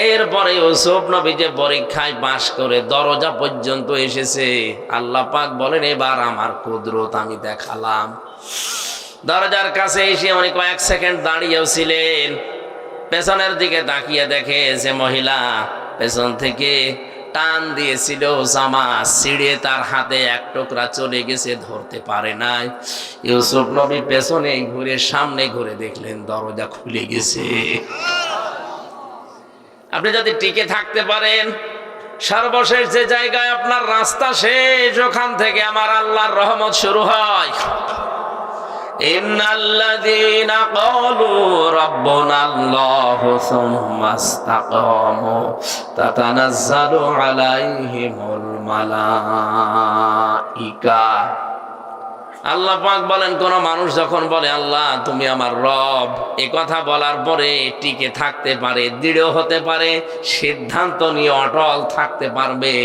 A: এরপরে ইউসুফ নবী যে পরীক্ষায় পাশ করে দরজা পর্যন্ত এসেছে, আল্লাহ পাক বলেন এবার আমার কুদরত আমি দেখালাম। দরজার কাছে এসে উনি কয়েক সেকেন্ড দাঁড়িয়েও ছিলেন, পেছনের দিকে তাকিয়ে দেখে যে মহিলা পেছন থেকে টান দিয়েছিল জামা ছিঁড়ে তার হাতে 1 টুকরা চলে গেছে, ধরতে পারে নাই। ইউসুফ নবী পেছনে ঘুরে সামনে ঘুরে দেখলেন দরজা খুলে গেছে। আপনি যদি টিকে থাকতে পারেন, সর্বশেষ যে জায়গায় আপনার রাস্তা শেষ, ওখান থেকে আমার আল্লাহর রহমত শুরু হয়। ইন্নাল্লাযীনা ক্বালু রাব্বুনাল্লাহু সুম্মা ইসতাকামু তাতানাজ্জালু আলাইহিমুল মালাইকা। আল্লাহ পাক বলেন, কোন মানুষ যখন বলে আল্লাহ তুমি আমার রব, এ কথা বলার পরে টিকে থাকতে পারে, দৃঢ় হতে পারে, সিদ্ধান্ত নিয়ে অটল থাকতে পারবে,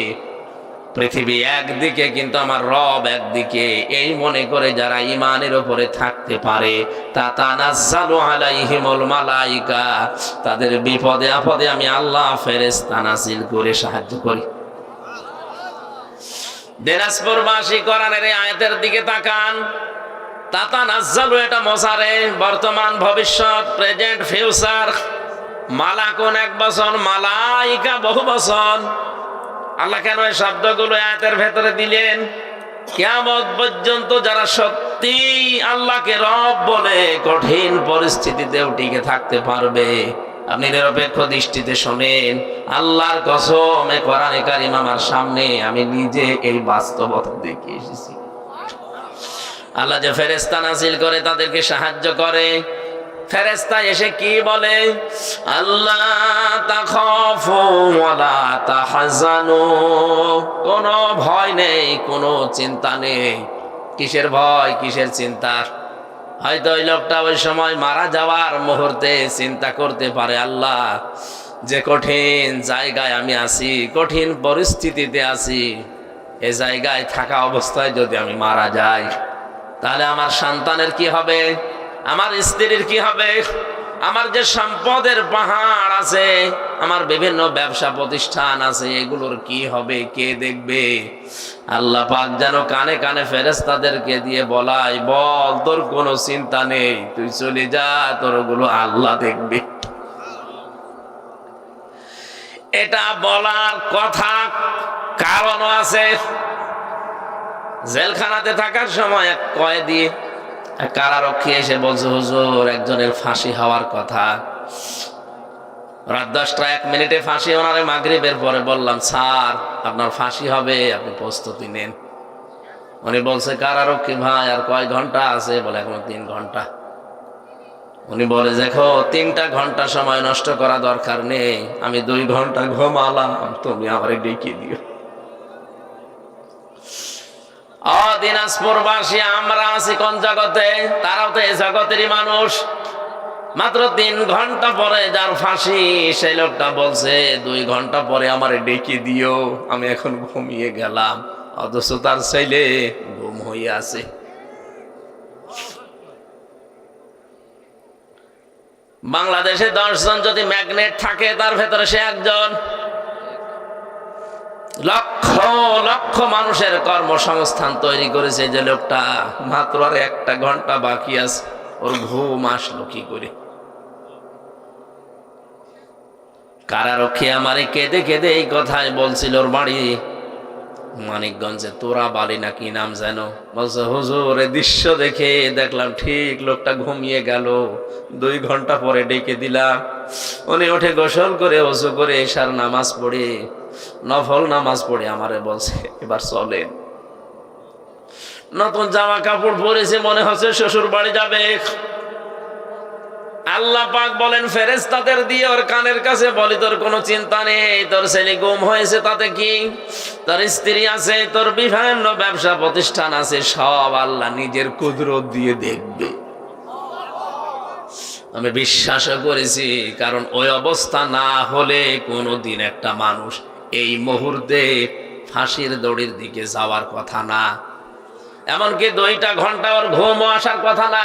A: পৃথিবী একদিকে কিন্তু আমার রব একদিকে, এই মনে করে যারা ইমানের উপরে থাকতে পারে, তাতানাজ্জালু আলাইহিমুল মালাইকা, তাদের বিপদে আপদে আমি আল্লাহ ফেরেশতা নাযিল করে সাহায্য করি। দিনাজপুরবাসী কোরআনের এই আয়াতের দিকে তাকান। তাতানাজ্জালু এটা মোসারে, বর্তমান ভবিষ্যৎ, প্রেজেন্ট ফিউচার। মালাকুন 1 বছর, মালাইকা বহু বছর। আল্লাহ কেন এই শব্দগুলো আয়াতের ভেতরে দিলেন? কিয়ামত পর্যন্ত যারা সত্যি আল্লাহকে রব বলে কঠিন পরিস্থিতিতেও টিকে থাকতে পারবে, আপনি নিরপেক্ষ দৃষ্টিতে শোনেন, আল্লাহর কসম এ কোরআনে কারীম আমার সামনে, আমি নিজে এই বাস্তবতা দেখে এসেছি। আল্লাহ যে ফেরেশতা নাযিল করে তাদেরকে সাহায্য করে, ফেরেশতা এসে কি বলে? আল্লাহ তাখাফু ওয়ালা তাহজানু, কোনো ভয় নেই, কোনো চিন্তা নেই। কিসের ভয়, কিসের চিন্তা? হয়তো ওই লোকটা ওই সময় মারা যাওয়ার মুহূর্তে চিন্তা করতে পারে, আল্লাহ যে কঠিন জায়গায় আমি আছি, কঠিন পরিস্থিতিতে আছি, এ জায়গায় থাকা অবস্থায় যদি আমি মারা যাই, তাহলে আমার সন্তানের কি হবে, আমার স্ত্রীর কি হবে, আমার যে সম্পদের পাহাড় আছে, আমার বিভিন্ন ব্যবসা প্রতিষ্ঠান আছে, এগুলোর কি হবে, কে দেখবে? আল্লাহ পাক যেন কানে কানে ফেরেশতাদেরকে দিয়ে বলাই, বল তোর কোনো চিন্তা নেই, তুই চলে যা, তোর ওগুলো আল্লাহ দেখবে। এটা বলার কথা কারণও আছে। জেলখানাতে থাকার সময় এক কয়েদি, এক কারারক্ষী এসে বলছে, হুজুর একজনের ফাঁসি হওয়ার কথা, রাত 10টা 1 মিনিটে ফাঁসি। ওনারে মাগরিবের পরে বললাম, স্যার আপনার ফাঁসি হবে, আপনি প্রস্তুতি নেন। উনি বলছে, কারারক্ষী ভাই আর কয় ঘন্টা আছে? বলে এখনো 3 ঘন্টা। উনি বলে, দেখো 3টা ঘন্টা সময় নষ্ট করা দরকার নেই, আমি 2 ঘন্টা ঘুমালাম, তুমি আমারে ডেকে দিও। দিনাজপুরবাসী আমরা আছি কোন জগতে? তারাও তো এই জগতেরই মানুষ। মাত্র 3 ঘন্টা পরে যার ফাঁসি, সেই লোকটা বলছে 2 ঘন্টা পরে আমারে ডেকে দিও, আমি এখন ঘুমিয়ে গেলাম। অথচ তার ছেলে ঘুম হয়ে আছে। বাংলাদেশে 10 জন যদি ম্যাগনেট থাকে, তার ভেতরে সে একজন। লক্ষ লক্ষ মানুষের কর্মসংস্থান তৈরি করেছে যে লোকটা। মাত্র আর 1টা ঘন্টা বাকি আছে, ওর ঘুম আসলো কি করে? কারারক্ষী আমারে কেঁদে কেঁদে এই কথাই বলছিল। ওর বাড়ি মানিকগঞ্জে, তোরা বালি না কি নাম যেন। বলছে, হুজুর এই দৃশ্য দেখে দেখলাম ঠিক লোকটা ঘুমিয়ে গেল, 2 ঘন্টা পরে ডেকে দিলাম। উনি উঠে গোসল করে ওযু করে এশার নামাজ পড়ে, নফল নামাজ পড়ে আমারে বলছে, এবার চলেন। নতুন জামা কাপড় পরেছে, মনে হচ্ছে শ্বশুর বাড়ি যাবে। আল্লাহ পাক বলেন ফেরেশতাদের দিয়ে ওর কানের কাছে বলি, তোর কোনো চিন্তা নেই, তোর ছেলে গুম হয়েছে তাতে কি, তোর স্ত্রী আছে, তোর বিভিন্ন ব্যবসা প্রতিষ্ঠান আছে, সব আল্লাহ নিজের কুদরত দিয়ে দেখবে। আমি বিশ্বাস করেছি, কারণ ওই অবস্থা না হলে কোনোদিন একটা মানুষ এই মুহূর্তে ফাঁসির দড়ির দিকে যাওয়ার কথা না। এমনকি 2টা ঘন্টা ওর ঘুমও আসার কথা না।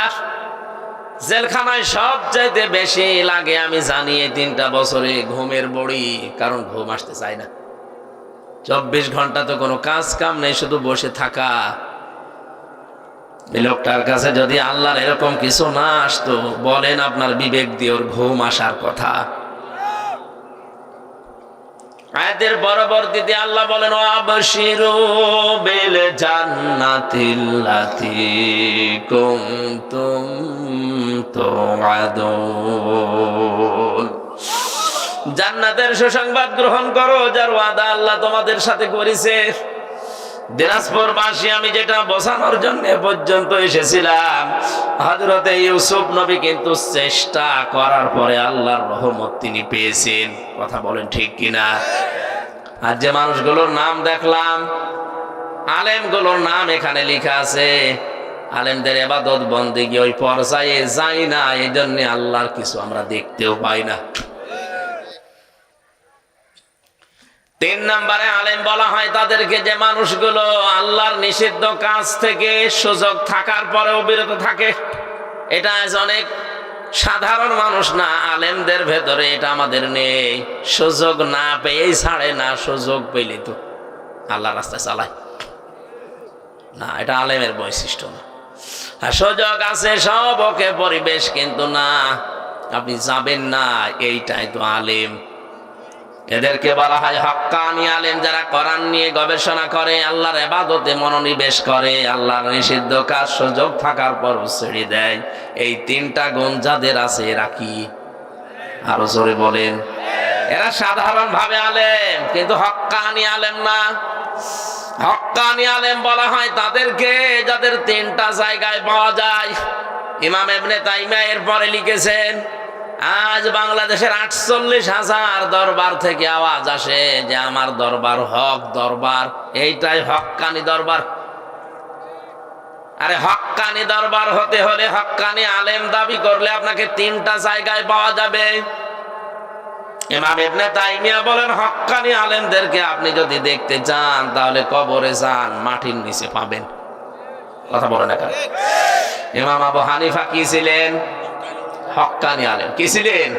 A: জেলখানায় সবচাইতে বেশি লাগে আমি জানি এই 3টা বছরে ঘুমের বড়ি, কারণ ঘুম আসতে চায় না। 24 ঘন্টা তো কোনো কাজ কাম নেই, শুধু বসে থাকা। এই লোকটার কাছে যদি আল্লাহর এরকম কিছু না আসতো, বলেন আপনার বিবেক দিয়ে ওর ঘুম আসার কথা? আয়াতের পরবর্তীতে আল্লাহ বলেন, আবশিরু বিল জান্নাতিল্লাতী কুনতুম তুআদুন। জান্নাতের সুসংবাদ গ্রহণ করো, যার ওয়াদা আল্লাহ তোমাদের সাথে করেছে। দিনাজপুরবাসী, আমি যেটা বোঝানোর জন্য পর্যন্ত এসেছিলাম, হযরতে ইউসুফ নবী কিন্তু চেষ্টা করার পরে আল্লাহর রহমত তিনি পেয়েছেন। কথা বলেন ঠিক কিনা? আর যে মানুষগুলোর নাম দেখলাম, আলেমগুলোর নাম এখানে লেখা আছে, আলেমদের ইবাদত বন্দেগী ওই পর্যায়ে যায় না, এই জন্য আল্লাহর কিছু আমরা দেখতেও পাই না। 3 নম্বরে আলেম বলা হয় তাদেরকে, যে মানুষগুলো আল্লাহর নিষিদ্ধ কাজ থেকে সুযোগ থাকার পরেও বিরত থাকে। এটা আজ অনেক সাধারণ মানুষ না, আলেমদের ভেতরে এটা আমাদের নেই। সুযোগ না পেয়েই ছাড়ে না, সুযোগ পেলে তো আল্লাহর রাস্তায় চালায় না। এটা আলেমের বৈশিষ্ট্য না। আর সুযোগ আছে সব ওকে, পরিবেশ কিন্তু না, আপনি যাবেন না, এইটাই তো আলেম। এদেরকে বলা হয় হক্কানি আলেম, যারা কোরআন নিয়ে গবেষণা করে, আল্লাহর ইবাদতে মনোনিবেশ করে, আল্লাহর নিষিদ্ধ কাজ সুযোগ থাকার পর ছেড়ে দেয়। এই 3টা গুণ যাদের আছে, এরা কি? আরো জোরে বলেন। এরা সাধারণ ভাবে আলেম, কিন্তু হক্কানি আলেম না। হক্কানি আলেম বলা হয় তাদেরকে, যাদের 3টা জায়গায় পাওয়া যায়। ইমাম ইবনে তাইমিয়া এর পরে লিখেছেন, আজ বাংলাদেশের 48,000 দরবার থেকে আওয়াজ আসে যে আমার দরবার হক দরবার, এইটাই হক্কানি দরবার। আরে হক্কানি দরবার হতে হলে, হক্কানি আলেম দাবি করলে আপনাকে 3টা জায়গায় পাওয়া যাবে। ইমাম ইবনে তাইমিয়া বলেন, হক্কানি আলেমদেরকে আপনি যদি দেখতে চান, তাহলে কবরে যান, মাটির নিচে পাবেন। কথা বলেন না কেন? ইমাম আবু হানিফা কি ছিলেন? হক্কানি আলেম। কি ছিলেন?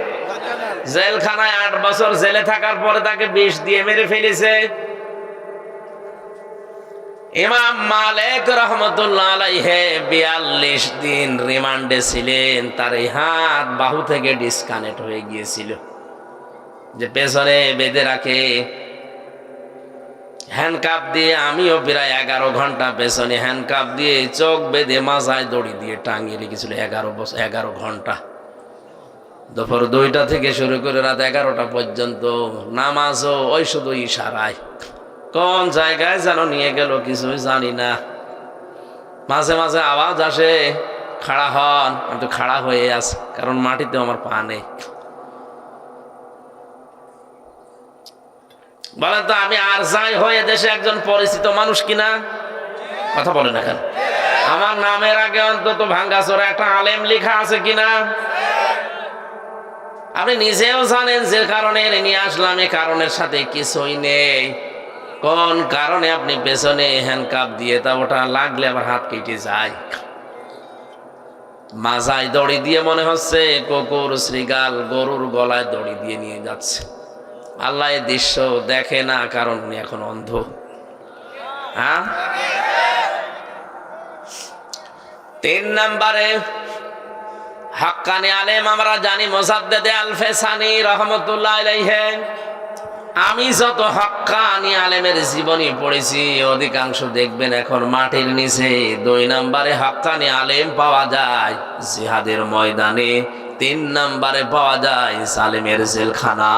A: জেলখানায় 8 বছর জেলে থাকার পরে তাকে বিষ দিয়ে মেরে ফেলেছে। ইমাম মালিক রহমতুল্লাহ আলাইহি 42 দিন রিমান্ডে ছিলেন। তার এই হাত বাহু থেকে ডিসকানেক্ট হয়ে গিয়েছিল, যে পেছনে বেঁধে রাখে হ্যান্ডকাপ দিয়ে। আমিও প্রায় 11 ঘন্টা পেছনে হ্যান্ডকাপ দিয়ে চোখ বেঁধে মাথায় দড়ি দিয়ে টাঙিয়ে রেখেছিল 11 ঘন্টা। দুপুর 2টা থেকে শুরু করে রাত 11টা পর্যন্ত। নামাজও ওই শুধু ইশারায়। কোন জায়গায় যেন নিয়ে গেল কিছুই জানি না। মাঝে মাঝে আওয়াজ আসে, খাড়া হন। আমি তো খাড়া হয়ে আছি, কারণ মাটিতে আমার পা নেই। বলেন তো, আমি আর যাই হয়ে দেশে একজন পরিচিত মানুষ কিনা? কথা বলেন না কেন? আমার নামের আগে অন্তত ভাঙ্গাচোরা একটা আলেম লেখা আছে কিনা? আপনি নিজেও জানেন যে কারণে নিয়ে আসলাম, এই কারণের সাথে কিছুই নেই। কোন কারণে আপনি পেছনে হ্যান্ডকাপ দিয়ে, তা ওটা লাগলে আবার হাত কেটে যায়। মাজায় দড়ি দিয়ে মনে হচ্ছে কুকুর শ্রীগাল গরুর গলায় দড়ি দিয়ে নিয়ে যাচ্ছে। আল্লাহ এই দৃশ্য দেখে না, কারণ উনি এখন অন্ধ। হ্যাঁ, 3 নম্বরে হক্কানি আলেম আমরা জানি মোসাদ্দেদে আল ফেসানি রহমতুল্লাহ আলাইহি। আমি যত হক্কানি আলেমের জীবনী পড়েছি অধিকাংশ দেখবেন এখন মাটির নিচে। 2 নম্বরে হক্কানি আলেম পাওয়া যায় জিহাদের ময়দানে। 3 নম্বরে পাওয়া যায় সালেমের জেলখানা।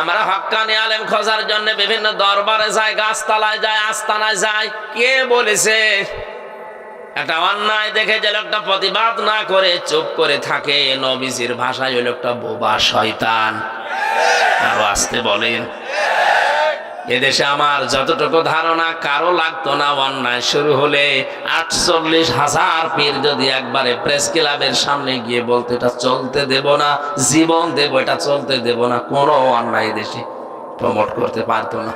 A: আমরা হক্কানি আলেম খোঁজার জন্য বিভিন্ন দরবারে যাই, গাছতলায় যাই, আস্তানায় যাই। কে বলেছে একটা অন্যায় দেখে যে লোকটা প্রতিবাদ না করে চুপ করে থাকে, নবীজির ভাষায় ওই লোকটা বোবা শয়তান। আরো আসতে বলেন। এদেশে আমার যতটুকু ধারণা, কারো লাগতো না অন্যায় শুরু হলে 48,000 পীর যদি একবারে প্রেস ক্লাবের সামনে গিয়ে বলতে এটা চলতে দেব না, জীবন দেব, এটা চলতে দেব না, কোনো অন্যায় দেশে প্রমোট করতে পারতো না।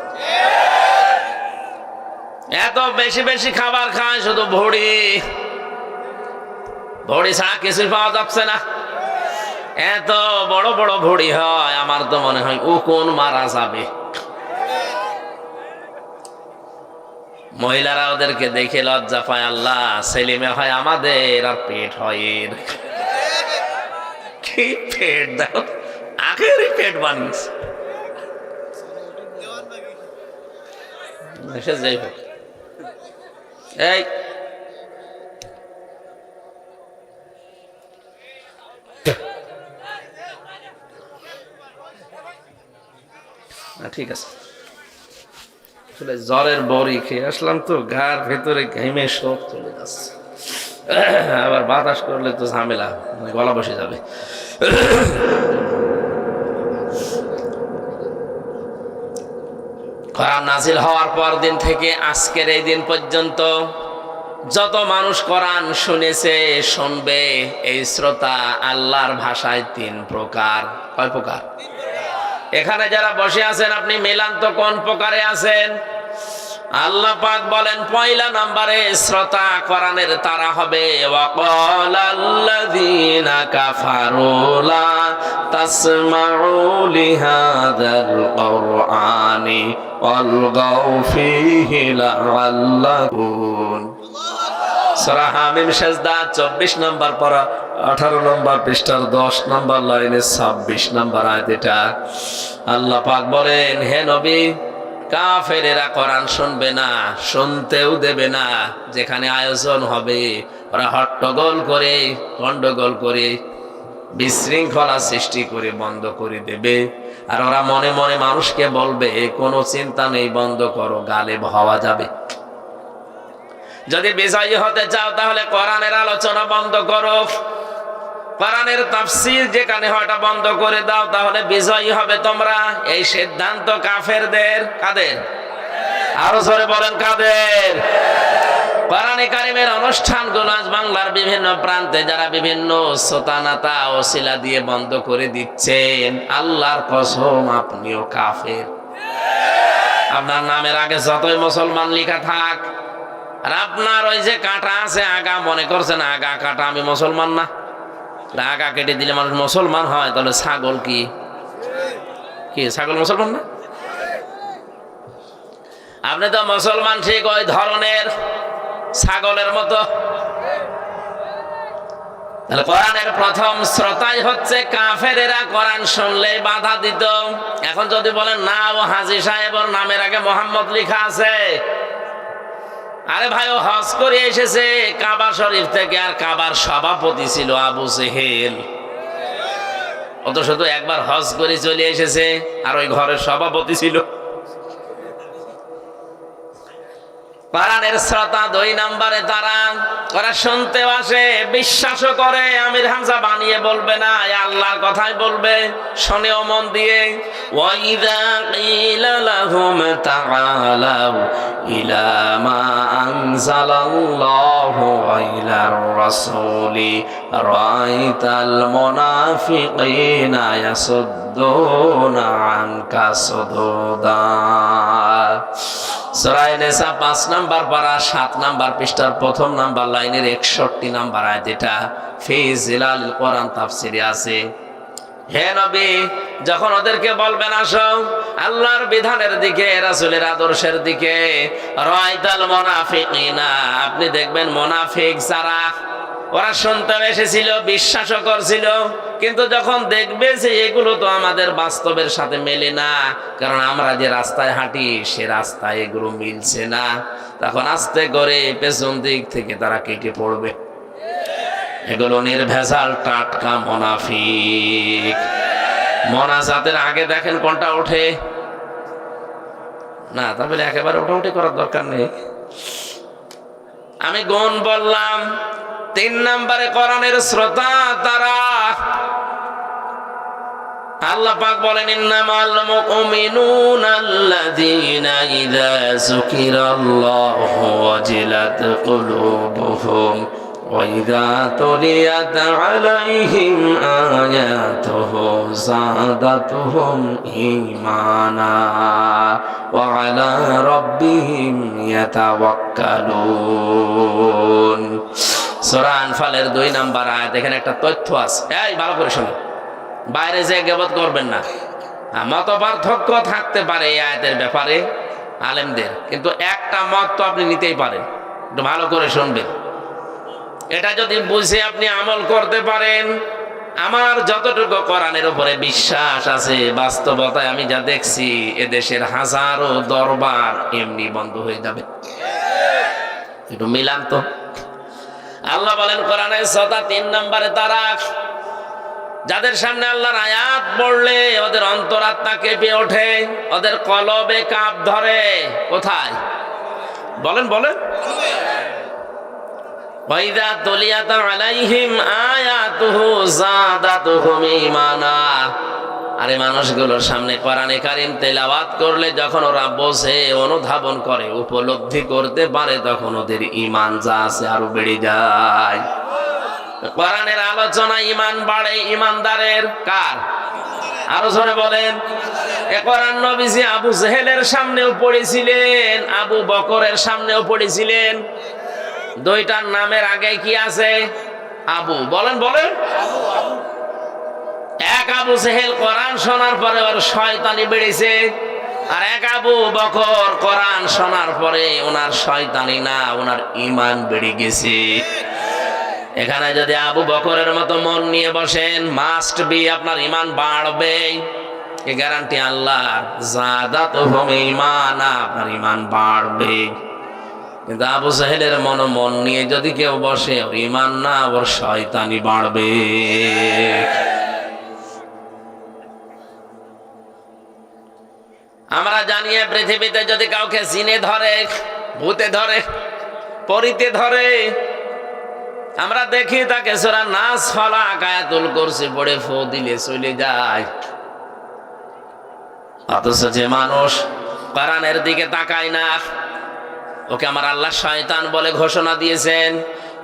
A: এত বেশি বেশি খাবার খায়, শুধু ভড়ি ভড়ি ছাড়া কিছুই পাওয়া যাচ্ছে না। এত বড় বড় ভড়ি হয়, আমার তো মনে হয় উকুন মারা যাবে। মহিলারা ওদেরকে দেখে লজ্জা পায়। আল্লাহ, ছেলেমেয়ে হয় আমাদের আর পেট হয় এর। কি পেট দাও, আখেরই পেট বানিয়েছে। যাই হোক, এই ঠিক আছে। জ্বরের বড়ি খেয়ে আসলাম তো, গার ভেতরে ঘেমে সব চলে যাচ্ছে। আবার বাতাস করলে তো ঝামেলা, গলা বসে যাবে। কোরআন নাজিল হওয়ার পর দিন থেকে আজকের এই দিন পর্যন্ত যত মানুষ কোরআন শুনেছে, শুনবে, এই শ্রোতা আল্লাহর ভাষায় 3 প্রকার। কয় প্রকার? এখানে যারা বসে আছেন আপনি মেলান তো কোন প্রকারে আছেন? আল্লাহ পাক বলেন 1 নম্বরে শ্রোতা কোরআনের তারা হবে। ওয়াকালাল্লাযীনা কাফারু লা তাসমাউ লিহাযাল কুরআনি ওয়ালগাউ ফীহি লাআল্লাকুম। সূরা হামিম সেজদা 24 নম্বর পারা 18 নম্বর পৃষ্ঠার 10 নম্বর লাইনে 26 নম্বর আয়াত। এটা আল্লাহ পাক বলেন, হে নবী, কাফেরেরা কোরআন শুনবে না, শুনতেও দেবে না। যেখানে আয়োজন হবে ওরা হট্টগোল করে, গন্ডগোল করে, বিশৃঙ্খলা সৃষ্টি করে বন্ধ করে দেবে। আর ওরা মনে মনে মানুষকে বলবে কোনো চিন্তা নেই, বন্ধ করো, গালেব হওয়া যাবে। যদি বিজয়ী হতে চাও তাহলে কোরআনের আলোচনা বন্ধ করো, কোরআনের তাফসীর যেখানে হয় ওটা বন্ধ করে দাও, তাহলে বিজয়ী হবে তোমরা। এই সিদ্ধান্ত কাফেরদের। কাদের? আরো জোরে বলেন, কাদের? কোরআনে কারিমের অনুষ্ঠানগুলো আজ বাংলার বিভিন্ন প্রান্তে যারা বিভিন্ন সোতানাতা ওসিলা দিয়ে বন্ধ করে দিচ্ছেন, আল্লাহর কসম আপনিও কাফের। আপনার নামের আগে যতই মুসলমান লেখা থাক, আর আপনার ওই যে কাঁটা আছে আগা, মনে করছেন আগা কাটা, আমি মুসলমান না। আগা কেটে দিলে মানুষ মুসলমান হয়, তাহলে ছাগল কি ছাগল মুসলমান না? আপনি তো মুসলমান ঠিক ওই ধরনের ছাগলের মতো। তাহলে কোরআনের প্রথম শ্রোতাই হচ্ছে কাফেরেরা। কোরআন শুনলে বাধা দিত। এখন যদি বলেন না, ও হাজী সাহেবের নামের আগে মোহাম্মদ লেখা আছে, আরে ভাই ও হজ করে এসেছে কাবা শরীফ থেকে, আর কাবার সভাপতি ছিল আবু জেহেল। ও তো শুধু একবার হজ করে চলে এসেছে, আর ওই ঘরের সভাপতি ছিল। কোরআনের শ্রোতা 2 নম্বরে তারা ওরা শুনতেও আসে, বিশ্বাসও করে। আমির হামজা বানিয়ে বলবে না, আল্লাহর কথাই বলবে, শোনেও মন দিয়ে। ওয়াইদা কিলা লাহুম তাআলাউ ইলা মা আনজালাল্লাহু ওয়া ইলার রাসূলি রাআইতাল মুনাফিকিনা ইয়াসুদ্দুনা আনকা সুদুদা। সূরা নিসা 5 নাম্বার পারা 7 নাম্বার পৃষ্ঠার 1 নাম্বার লাইনের 61 নাম্বার আয়াত। এটা ফি জিলালিল কোরআন তাফসিরে আছে। হে নবী, যখন ওদেরকে বলবেন আসো আল্লাহর বিধানের দিকে, রাসূলের আদর্শের দিকে, রাআইতাল মুনাফিকিনা, আপনি দেখবেন মুনাফিক যারা, ওরা শুনতে এসেছিল, বিশ্বাসও করছিল, কিন্তু যখন দেখবে যে এগুলো তো আমাদের বাস্তবের সাথে মেলে না, কারণ আমরা যে রাস্তায় হাঁটি সে রাস্তায় এগুলো মিলছে না, তখন আস্তে করে পেছন দিক থেকে তারা কেটে পড়বে। এগুলো নির্ভেজাল টাটকা মুনাফিক। মোনাজাতের আগে দেখেন কোনটা ওঠে না, তাহলে একেবারে ওঠাউঠি করার দরকার নেই। আমি গুণ বললাম। 3 নম্বরে কোরআনের শ্রোতা তারা, আল্লাহ পাক বলেন ইন্নামাল মুমিনুনা আল্লাযীনা ইযা যুকিরাল্লাহু ওয়াজিলাত কুলুবুহুম ওয়া ইযা তুলিয়াত আলাইহিম আয়াতুহু যাদাতুহুম ঈমানা ওয়া আলা রাব্বিহিম ইয়াতাওয়াক্কালুন। সূরা আনফালের 2 নম্বর আয়াত। এখানে একটা তথ্য আছে, এই ভালো করে শুনুন, বাইরে যে গীবত করবেন না। মত পার্থক্য থাকতে পারে এই আয়াতের ব্যাপারে আলেমদের, কিন্তু একটা মত তো আপনি নিতেই পারেন। একটু ভালো করে শুনবেন। এটা যদি বুঝে আপনি আমল করতে পারেন, আমার যতটুকু কোরআনের উপরে বিশ্বাস আছে, বাস্তবতায় আমি যা দেখছি, এদেশের হাজারো দরবার এমনি বন্ধ হয়ে যাবে। একটু মিলান তো। আল্লাহ বলেন কোরআনের শ্রোতা 3 নম্বরে তারা, যাদের সামনে আল্লাহর আয়াত পড়লে ওদের অন্তরাত্মা কেঁপে ওঠে, ওদের কলবে কাঁপ ধরে। কোথায়? বলেন বলেন। ওয়াইদা তুলিয়াত আলাইহিম আয়াতুহু যাদাতুহুম ঈমানা। আরে মানুষগুলোর সামনে কোরআনে কারীম তেলাওয়াত করলে যখন ওরা বোঝে, অনুধাবন করে, উপলব্ধি করতে পারে, তখন ওদের ঈমান যা আছে আরো বেড়ে যায়। কোরআনের আলোচনা ঈমান বাড়ে ঈমানদারের। কার? আরো জোরে বলেন। এ কোরআন নবীজি আবু জেহেলের সামনেও পড়েছিলেন, আবু বকরের সামনেও পড়েছিলেন। 2টার নামের আগে কি আছে? আবু। বলেন বলেন। এক আবু জেহেল কোরআন শোনার পরে ওর শয়তানি বেড়েছে, আর এক আবু বকর কোরআন শোনার পরে ওনার শয়তানি না, ওনার ঈমান বেড়ে গেছে। এখানে যদি আবু বকরের মতো মন নিয়ে বসেন, মাস্ট বি আপনার ঈমান বাড়বে। এই গ্যারান্টি আল্লাহর। যাদাতুহুম ঈমানা, আপনার ঈমান বাড়বে। কিন্তু আবু জাহেলের মন নিয়ে যদি কেউ বসে, ওর ঈমান না, ওর শয়তানি বাড়বে। আমরা জানি পৃথিবীতে যদি কাউকে জিনে ধরে, ভূতে ধরে, পরিতে ধরে, আমরা দেখি তাকে সূরা নাস, ফালাক, আয়াতুল কুরসি পড়ে ফু দিলে চলে যায়। অথচ যে মানুষ কোরআনের দিকে তাকায় না, ওকে আমার আল্লাহ শয়তান বলে ঘোষণা দিয়েছেন,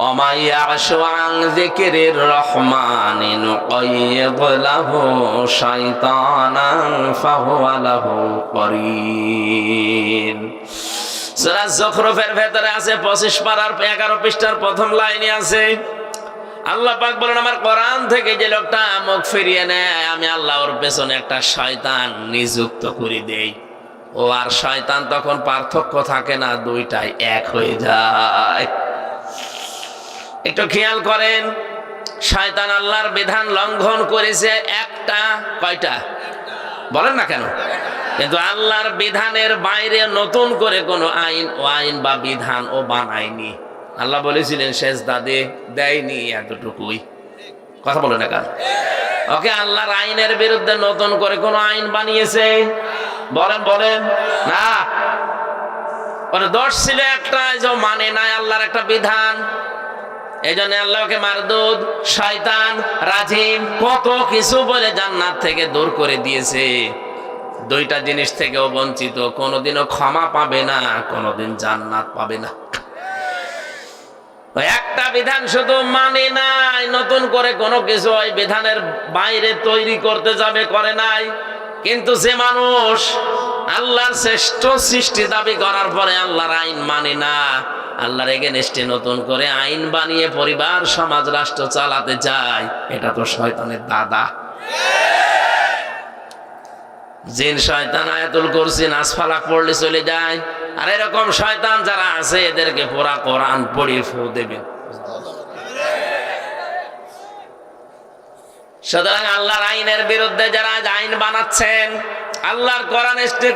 A: অমাইয়াশু আন যিকিরির রহমানি নুকাইয়িদ লাহু শাইতানান ফাহুয়া লাহু করিন। সূরা যুখরুফের ভেতরে আছে 25 পারার 11 পৃষ্ঠার প্রথম লাইনে আছে, আল্লাহ পাক বলেন আমার কোরআন থেকে যে লোকটা মুখ ফিরিয়ে নেয় আমি আল্লাহ ওর পেছনে একটা শয়তান নিযুক্ত করে দেই। ও আর শয়তান তখন পার্থক্য থাকে না, দুইটাই এক হয়ে যায়। একটু খেয়াল করেন, শয়তান আল্লাহর বিধান লঙ্ঘন করেছে একটা, কয়টা বলেন না কেন? কিন্তু আল্লাহর বিধানের বাইরে নতুন করে কোনো আইন বা বিধান ও বানায়নি। আল্লাহ বলেছিলেন সেজদা দেয়নি, এতটুকুই। কথা বলে না কেন? ওকে আল্লাহর আইনের বিরুদ্ধে নতুন করে কোনো আইন বানিয়েছে? বলেন না। ওর দোষ ছিল একটা, যে মানে নাই আল্লাহর একটা বিধান, এই জন্য আল্লাহকে মারদুদ, শয়তান, রাজিম কত কিছু বলে জান্নাত থেকে দূর করে দিয়েছে। দুইটা জিনিস থেকেও বঞ্চিত, কোনোদিনও ক্ষমা পাবে না, কোনোদিন জান্নাত পাবে না। একটা বিধান শুধু মানে নাই, নতুন করে কোনো কিছু ওই বিধানের বাইরে তৈরি করতে যাবে, করে নাই। কিন্তু যে মানুষ আল্লাহর শ্রেষ্ঠ সৃষ্টি দাবি করার পরে আল্লাহর আইন মানে না, আল্লাহর এগেনস্টে নতুন করে আইন বানিয়ে পরিবার সমাজ রাষ্ট্র চালাতে চায়, এটা তো শয়তানের দাদা। জিন শয়তান আয়াতুল কুরসি নাস ফালাক পড়লে চলে যায়। আর এরকম শয়তান যারা আছে এদেরকে পুরা কোরআন পড়িয়ে ফু দেবেন। সুতরাং আল্লাহর আইনের বিরুদ্ধে যারা আইন বানাচ্ছেন, আল্লাহর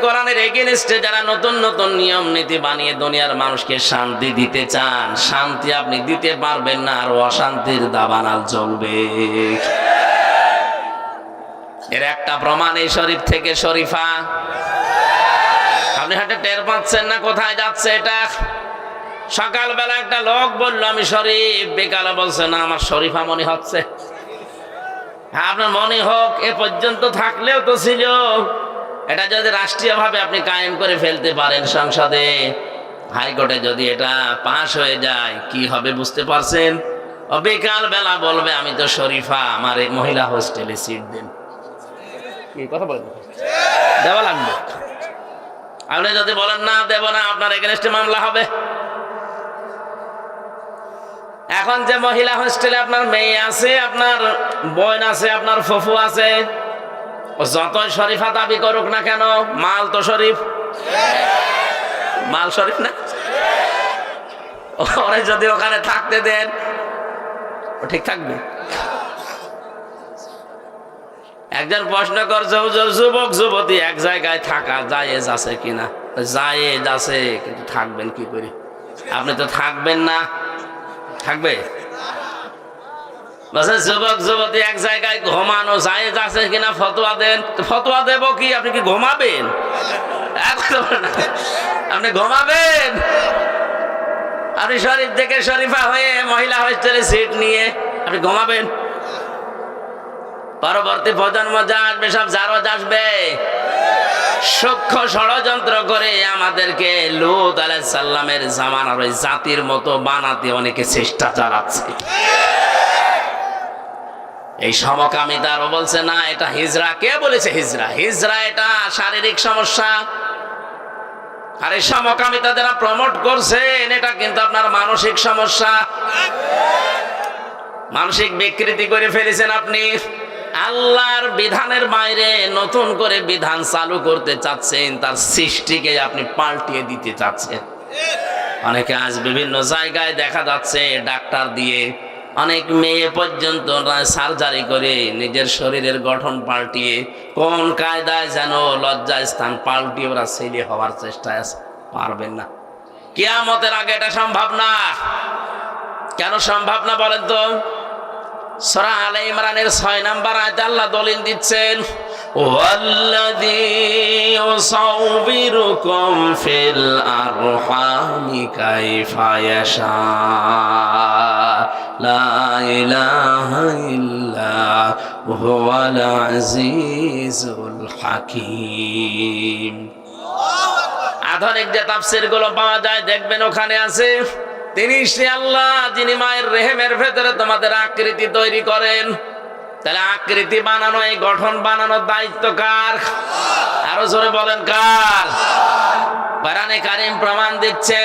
A: কোরআনের এগেনস্টে যারা নতুন নতুন নিয়ম নীতি বানিয়ে দুনিয়ার মানুষকে শান্তি দিতে চান, শান্তি আপনি দিতে পারবেন না, আর অশান্তির দাবানাল চলবে। এর একটা প্রমাণ এই শরীফ থেকে শরীফা। আপনি হাতে টের পাচ্ছেন না কোথায় যাচ্ছে এটা? সকালবেলা একটা লোক বললো আমি শরীফ, বিকালে বলছে না আমার শরীফা মনে হচ্ছে। আপনার মনে হোক, এ পর্যন্ত থাকলেও তো ছিল। এটা যদি রাষ্ট্রীয়ভাবে আপনি কায়েম করে ফেলতে পারেন সংসদে, হাইকোর্টে যদি এটা পাশ হয়ে যায়, কি হবে বুঝতে পারছেন? ও বিকাল বেলা বলবে আমি তো শরীফা, আমার এই মহিলা হোস্টেলে সিট দেন। কি কথা বলেন? দেওয়া লাগবে। আপনি যদি বলেন না দেব না, আপনার এগেনস্টে মামলা হবে। এখন যে মহিলা হোস্টেলে আপনার মেয়ে আছে, আপনার বোন আছে, আপনার ফুফু আছে, ও যতই শরীফা দাবি করুক না কেন, মাল তো শরীফ, মাল শরীফ না। ওরে যদি ওখানে থাকতে দেন, ও ঠিক থাকবে? একজন প্রশ্ন করছে, হুজুর যুবক যুবতী এক জায়গায় থাকা জায়েজ আছে কিনা? জায়েজ আছে, কিন্তু থাকবেন কি করে? আপনি তো থাকবেন না, থাকবে? যুবক যুবতী এক জায়গায় ঘুমানো জায়েজ আছে কিনা ফতোয়া দেন। ফতোয়া দেব কি? আপনি কি ঘুমাবেন? আপনি ঘুমাবেন? আপনি শরীফ থেকে শরীফা হয়ে মহিলা হোস্টেলে সিট নিয়ে আপনি ঘুমাবেন? পরবর্তী প্রজন্ম যা আসবে সব জারজ আসবে, সূক্ষ্ম ষড়যন্ত্র করে আমাদেরকে লূত আলাইহিস সালামের জামানার ওই জাতির মতো বানাতে অনেকে চেষ্টা চালাচ্ছে। এই সমকামিতারও বলছে না এটা হিজরা। কে বলেছে হিজরা? হিজরা এটা শারীরিক সমস্যা। আর এই সমকামিতা যারা প্রমোট করছেন, এটা কিন্তু আপনার মানসিক সমস্যা। মানসিক বিকৃতি করে ফেলেছেন আপনি। আল্লাহর বিধানের বাইরে নতুন করে বিধান চালু করতে চাচ্ছেন, তার সৃষ্টিকে আপনি পাল্টিয়ে দিতে চাচ্ছেন। অনেকে আজ বিভিন্ন জায়গায় দেখা যাচ্ছে ডাক্তার দিয়ে, অনেক মেয়ে পর্যন্ত সার্জারি করে নিজের শরীরের গঠন পাল্টিয়ে, কোন কায়দায় যেন লজ্জার স্থান পাল্টিয়ে ওরা ছেলে হওয়ার চেষ্টায় আছে। পারবেন না, কিয়ামতের আগে এটা সম্ভব না। কেন সম্ভব না বলেন তো? সূরা আলে ইমরানের 6 নম্বর আয়াতে আল্লাহ দলিল দিচ্ছেন, ওয়াল্লাযী ইউসাউবিরুকুম ফিল আরহামি কাইফা ইয়াশা লা ইলাহা ইল্লা হুয়াল আজিজুল হাকীম। আধুনিক যে তাফসীর গুলো পাওয়া যায় দেখবেন ওখানে আছে তিনি সে আল্লাহ যিনি মায়ের রেহেমের ভেতরে তোমাদের আকৃতি তৈরি করেন। তাহলে আকৃতি বানানো, এই গঠন বানানোর দায়িত্ব কার? আরো জোরে বলেন কার? কোরআনে কারীম প্রমাণ দিচ্ছে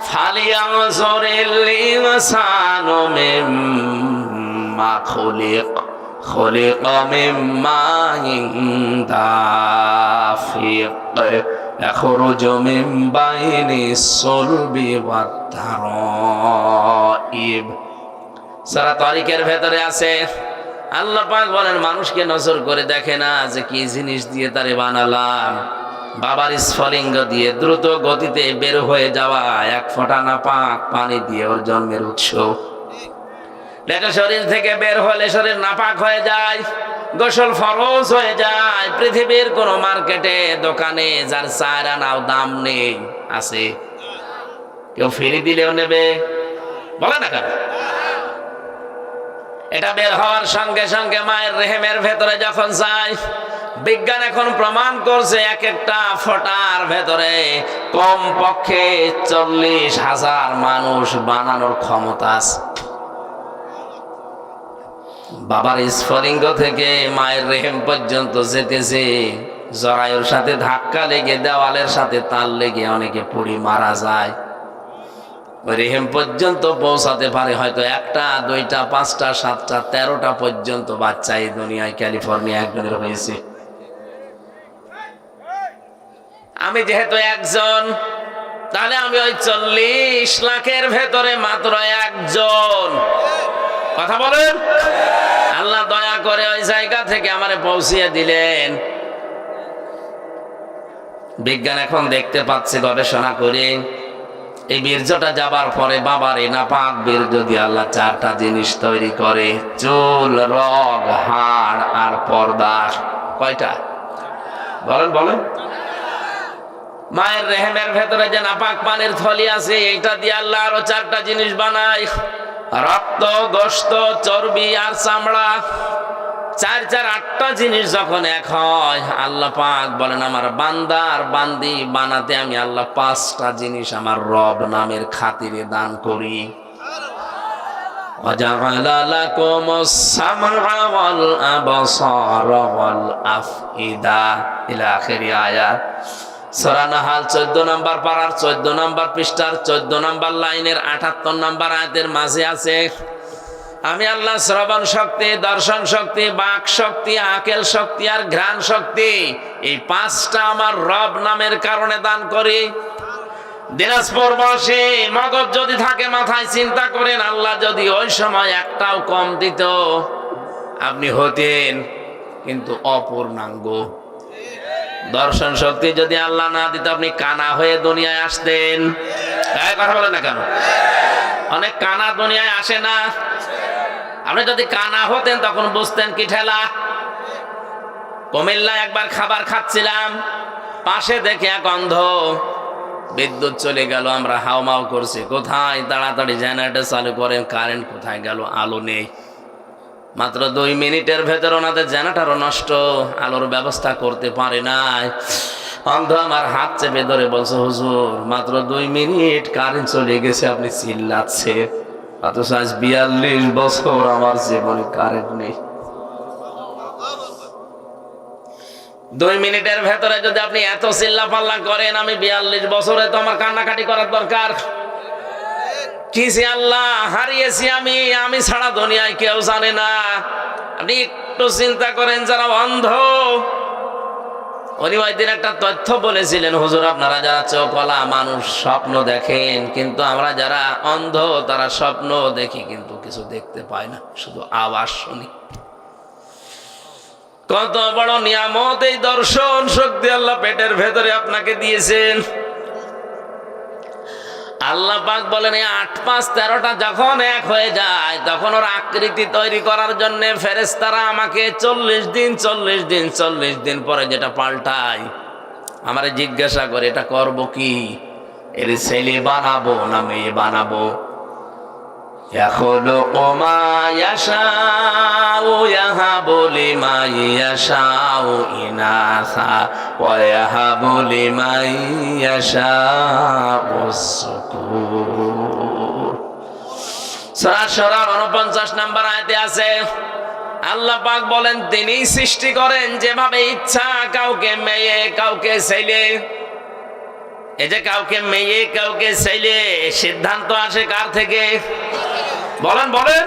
A: ফালিয়ানজুরিল ইনসানু মিম্মা খুলিকা মিম্মা দাফিক ইয়াখরুজু মিন বাইনিস সুলবি ওয়াত তারাইব। সূরা তারিকের ভেতরে আছে আল্লাহ পাক বলেন মানুষকে নজর করে দেখে না যে কি জিনিস দিয়ে তারে বানালাম। বাবার স্ফলিঙ্গ দিয়ে দ্রুত গতিতে বের হয়ে যাওয়া এক ফোঁটা নাপাক পানি দিয়ে ওর জন্মের উৎস। এটা শরীর থেকে বের হলে শরীর নাপাক হয়ে যায়, গোসল ফরজ হয়ে যায়। পৃথিবীর কোন মার্কেটে দোকানে যার 4 আনাও দাম নেই আছে? কেউ ফিরে দিলেও নেবে? বলে না কেন? এটা বের হওয়ার সঙ্গে সঙ্গে মায়ের রেহেমের ভেতরে যখন যায়, বিজ্ঞান এখন প্রমাণ করছে এক একটা ফোঁটার ভেতরে কম পক্ষে 40,000 মানুষ বানানোর ক্ষমতা আছে। বাবার স্ফলিঙ্গ থেকে মায়ের রেহেম পর্যন্ত যেতেছে, জরায়ুর সাথে ধাক্কা লেগে দেওয়ালের সাথে তাল লেগে অনেকে পুড়ি মারা যায়। ওই রেহেম পর্যন্ত পৌঁছাতে পারে হয়তো 1টা 2টা 5টা 7টা 13টা পর্যন্ত বাচ্চা এই দুনিয়ায় ক্যালিফোর্নিয়া একজনের হয়েছে। আমি যেহেতু একজন, তাহলে আমি ওই 40 লাখের ভেতরে মাত্র একজন। কথা বলেন। আল্লাহ দয়া করে ওই জায়গা থেকে আমারে পৌঁছিয়ে দিলেন। বিজ্ঞান এখন দেখতে পাচ্ছে গবেষণা করে এই বীর্যটা যাবার পরে বাবার এই নাপাক বীর্য দিয়ে আল্লাহ 4টা জিনিস তৈরি করে, চুল, রগ, হাড় আর পর্দা। কয়টা? বলেন বলেন। মায়ের রেহেমের ভেতরে যে নাপাক পানির থলি আছে এইটা দিয়ে আল্লাহ আরো 4টা জিনিস বানায়, রক্ত, গোশত, চর্বি আর চামড়া। 4 8টা জিনিস যখন এক হয়, আল্লাহ পাক বলেন আমার বান্দা আর বান্দি বানাতে আমি আল্লাহ 5টা জিনিস আমার রব নামের খাতিরে দান করি। ওয়াজআলা লাকুমুস সামআ ওয়াল আবসারা ওয়াল আফইদা ইলা আখির আয়াত। সূরা নাহাল 14 নম্বর পারার 14 নম্বর পৃষ্ঠার 14 নম্বর লাইনের 78 নম্বর আয়াতের মাঝে আছে আমি আল্লাহ শ্রবণ শক্তি, দর্শন শক্তি, বাক শক্তি, আকেল শক্তি আর ঘ্রাণ শক্তি, এই 5টা আমার রব নামের কারণে দান করি। দিনাজপুর বসে মগজ যদি থাকে মাথায়, চিন্তা করেন আল্লাহ যদি ওই সময় একটাও কম দিত আপনি হতেন কিন্তু অপূর্ণাঙ্গ। দর্শন শক্তি যদি আল্লাহ না দিত আপনি কানা হয়ে দুনিয়ায় আসতেন। কথা বলেন না কেন? অনেক কানা দুনিয়ায় আসে না? আপনি যদি কানা হতেন তখন বুঝতেন কি ঠেলা। কুমিল্লায় একবার খাবার খাচ্ছিলাম, পাশে দেখে এক অন্ধ, বিদ্যুৎ চলে গেল, আমরা হাওমাও করছি কোথায়, তাড়াতাড়ি জেনারেটর চালু করেন, কারেন্ট কোথায় গেল, আলো নেই। মাত্র 2 মিনিটের ভেতর ওনাদের জেনারেটরও নষ্ট, আলোর ব্যবস্থা করতে পারে নাই। অন্ধ আমার হাত চেপে ধরে বলছে হুজুর মাত্র 2 মিনিট কারেন্ট চলে গেছে, আপনি চিল্লাচ্ছে, অথচ আজ 42 বছর আমার জীবনে কারেন্ট নেই। 2 মিনিটের ভেতরে যদি আপনি এত চিল্লা পাল্লা করেন, আমি 42 বছরে তো আমার কান্নাকাটি করার দরকার কি? যে আল্লাহ হারিয়েছি আমি ছাড়া দুনিয়ায় কেউ জানে না। আপনি একটু চিন্তা করেন যারা অন্ধ, উনি ওই দিন একটা তথ্য বলেছিলেন হুজুর আপনারা যারা চোখওয়ালা মানুষ স্বপ্ন দেখেন, কিন্তু আমরা যারা অন্ধ তারা স্বপ্ন দেখি কিন্তু কিছু দেখতে পাই না, শুধু আওয়াজ শুনি। কত বড় নিয়ামত এই দর্শন শক্তি আল্লাহ পেটের ভেতরে আপনাকে দিয়েছেন। আল্লাহ পাক বলেন এই 8 5 13টা যখন এক হয়ে যায় তখন ওর আকৃতি তৈরি করার জন্য ফেরেশতারা আমাকে 40 দিন পরে যেটা পাল্টায় আমারে জিজ্ঞাসা করে এটা করব কি, এর ছেলে বানাবো না মেয়ে বানাবো। ইয়াখলুকু মা ইয়াশাউ ইয়াহাবু লিমান ইয়াশাউ ইনাসা ويهب لمن يشاء الذكور সূরা সূরা 49 নম্বর আয়াতে আছে আল্লাহ পাক বলেন তিনি সৃষ্টি করেন যেভাবে ইচ্ছা, কাউকে মেয়ে কাউকে ছেলে। এই যে কাউকে মেয়ে কাউকে ছেলে, সিদ্ধান্ত আসে কার থেকে? বলেন বলেন।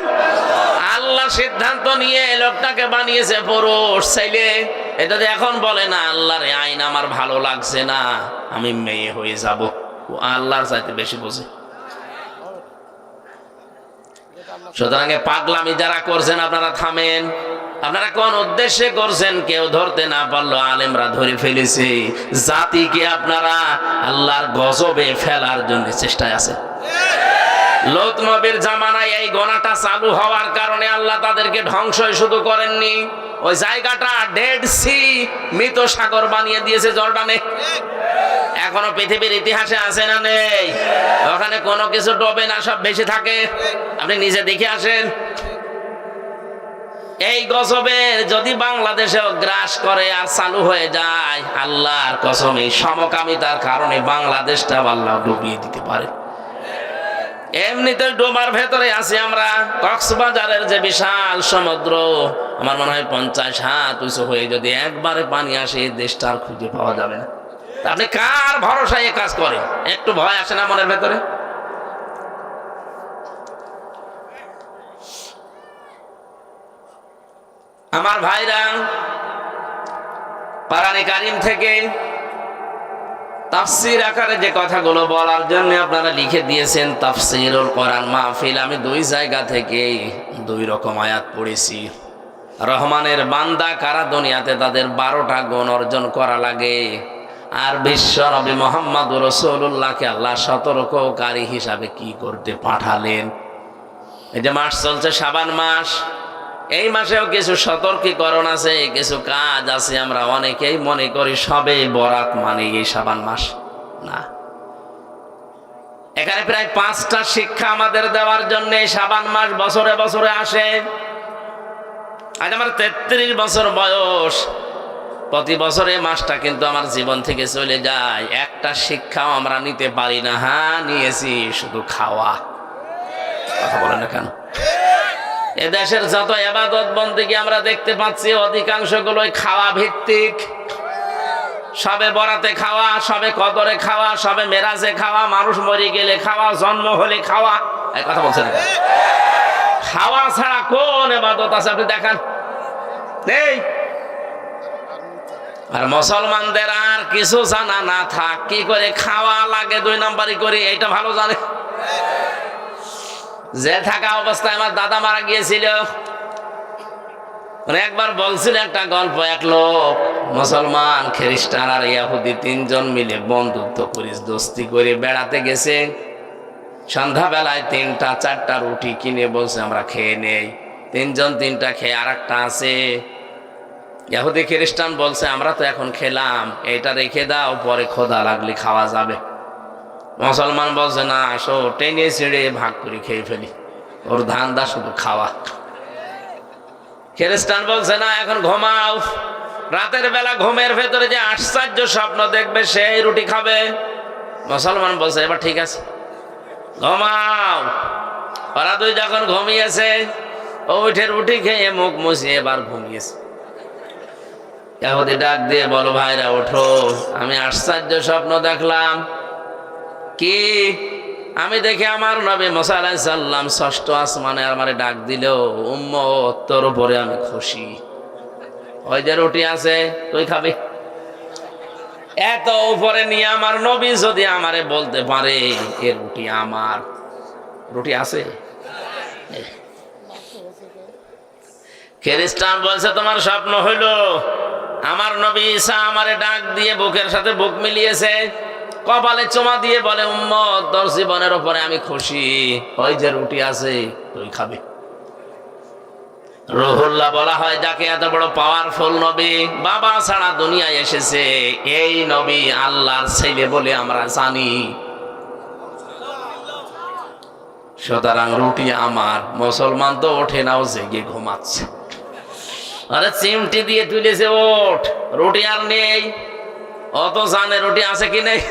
A: আল্লাহ সিদ্ধান্ত নিয়ে লোকটাকে বানিয়েছে পুরুষ ছেলে। এটা যে এখন বলে না আল্লাহর আইন আমার ভালো লাগছে না, আমি মেয়ে হয়ে যাব, ও আল্লাহর চাইতে বেশি বোঝে। সুতরাং পাগলামি যারা করছেন আপনারা থামেন। আপনারা কোন উদ্দেশ্যে করছেন কেউ ধরতে না পারলো, আলেমরা ধরে ফেলেছে। জাতিকে আপনারা আল্লাহর গজবে ফেলার জন্য চেষ্টায় আছেন। লূত নবীর জামানায় এই গোনাটা চালু হওয়ার কারণে আল্লাহ তাদেরকে ধ্বংসই শুধু করেননি, ওই জায়গাটা ডেড সি, মৃত সাগর বানিয়ে দিয়েছে জর্ডানে। এখনো পৃথিবীর ইতিহাসে আছে না নেই? ওখানে কোনো কিছু ডোবে না, সব বেশি থাকে। আপনি নিজে দেখে আসেন। এই গজবে যদি বাংলাদেশেও গ্রাস করে আর চালু হয়ে যায়, আল্লাহর কসম এই সমকামিতার কারণে বাংলাদেশটা আল্লাহ ডুবিয়ে দিতে পারে। এমনিতে ডোবার ভেতরে আছি আমরা। কক্সবাজারের যে বিশাল সমুদ্র, আমার মনে হয় 50 হাত উঁচু হয়ে যদি একবারে পানি আসে, দেশটা আর খুঁজে পাওয়া যাবে না। আপনি কার ভরসায় কাজ করেন? একটু ভয় আসে না মনের ভেতরে? আমার ভাইরা, কোরআন কারীম থেকে তাফসীর আকারে যে কথাগুলো বলার জন্য আপনারা লিখে দিয়েছেন তাফসীরুল কোরআন মাহফিল, আমি 2 জায়গা থেকে 2 রকম আয়াত পড়েছি। রহমানের বান্দা কারা দুনিয়াতে তাদের 12টা গুণ অর্জন করা লাগে, আর বিশ্ব নবী মুহাম্মদুর রাসূলুল্লাহকে আল্লাহ সতর্ককারী হিসাবে কি করতে পাঠালেন। এই যে মাস চলছে শাবান মাস, এই মাসেও কিছু সতর্কীকরণ আছে, কিছু কাজ আছে। আমরা অনেকেই মনে করি সবে বরাত মানে এই শাবান মাস, না। এখানে প্রায় 5টা শিক্ষা আমাদের দেওয়ার জন্য শাবান মাস বছরে বছরে আসে। আজ আমার 33 বছর বয়স, প্রতি বছরে মাসটা কিন্তু আমার জীবন থেকে চলে যায়, একটা শিক্ষাও আমরা নিতে পারি না। হ্যাঁ নিয়েছি, শুধু খাওয়া। কথা বলেন না কেন? এদেশের যত ইবাদত বন্দেগী আমরা দেখতে পাচ্ছি অধিকাংশগুলোই খাওয়া ভিত্তিক। সবে বরাতে খাওয়া, সবে কদরে খাওয়া, সবে মেরাজে খাওয়া, মানুষ মরে গেলে খাওয়া, জন্ম হলে খাওয়া। এই কথা বলছেন, খাওয়া ছাড়া কোন ইবাদত আছে আপনি দেখান? নেই। আর মুসলমানদের আর কিছু জানা না থাক, কি করে খাওয়া লাগে 2 নাম্বারই করে, এইটা ভালো জানে। যে থাকা অবস্থায় আমার দাদা মারা গিয়েছিল, একবার বলছিল একটা গল্প। এক লোক মুসলমান, খ্রিস্টান আর ইহুদি 3 জন মিলে বন্ধুত্ব করে দোস্তি করে বেড়াতে গেছে। সন্ধ্যাবেলায় 3টা 4টা রুটি কিনে বলছে আমরা খেয়ে নেই। 3 জন 3টা খেয়ে আর একটা আছে। ইহুদি খ্রিস্টান বলছে আমরা তো এখন খেলাম, এটা রেখে দাও, পরে ক্ষুধা লাগলে খাওয়া যাবে। মুসলমান বলছে না, আসো টেনে ছিঁড়ে ভাগ করে খেয়ে ফেলি, ওর ধান্দা শুধু খাওয়া। খ্রিস্টান বলছে না, এখন ঘুমাও, রাতের বেলা ঘুমের ভেতরে যে আশ্চর্য স্বপ্ন দেখবে সেই রুটি খাবে। মুসলমান বলছে এবার ঠিক আছে, ঘুমাও। ওরা 2 যখন ঘুমিয়েছে, ও উঠে রুটি খেয়ে মুখ মুছিয়ে এবার ঘুমিয়েছে। ইহুদি ডাক দিয়ে বলো ভাইরা ওঠো, আমি আশ্চর্য স্বপ্ন দেখলাম। কি? আমি দেখি আমার নবী মুসা আলাইহিস সালাম 6ষ্ঠ আসমানে আমারে ডাক দিল, উম্মত তোর উপরে আমি খুশি। ওই যে রুটি আছে তুই খাবি। এত উপরে নিয়ে আমার নবী যদি আমারে বলতে পারে এ রুটি আমার, রুটি আছে। খ্রিস্টান বলছে তোমার স্বপ্ন হইল। আমার নবী ঈসা আমারে ডাক দিয়ে বুকের সাথে বুক মিলিয়েছে, কপালে চুমা দিয়ে বলে উম্মত তোর জীবনের উপরে আমি খুশি, ওই যে রুটি আছে তুই খাবি। রুহুল্লাহ বলা হয় যাকে এত বড় পাওয়ারফুল নবী, বাবা ছাড়া দুনিয়ায় এসেছে, এই নবী আল্লাহর ছেলে বলে আমরা জানি। সুতরাং রুটি আমার। মুসলমান তো ওঠে নাও, জেগে ঘুমাচ্ছে। আরে চিমটি দিয়ে তুলেছে, ওঠ, রুটি আর নেই। অত জানে রুটি আছে কি নেই।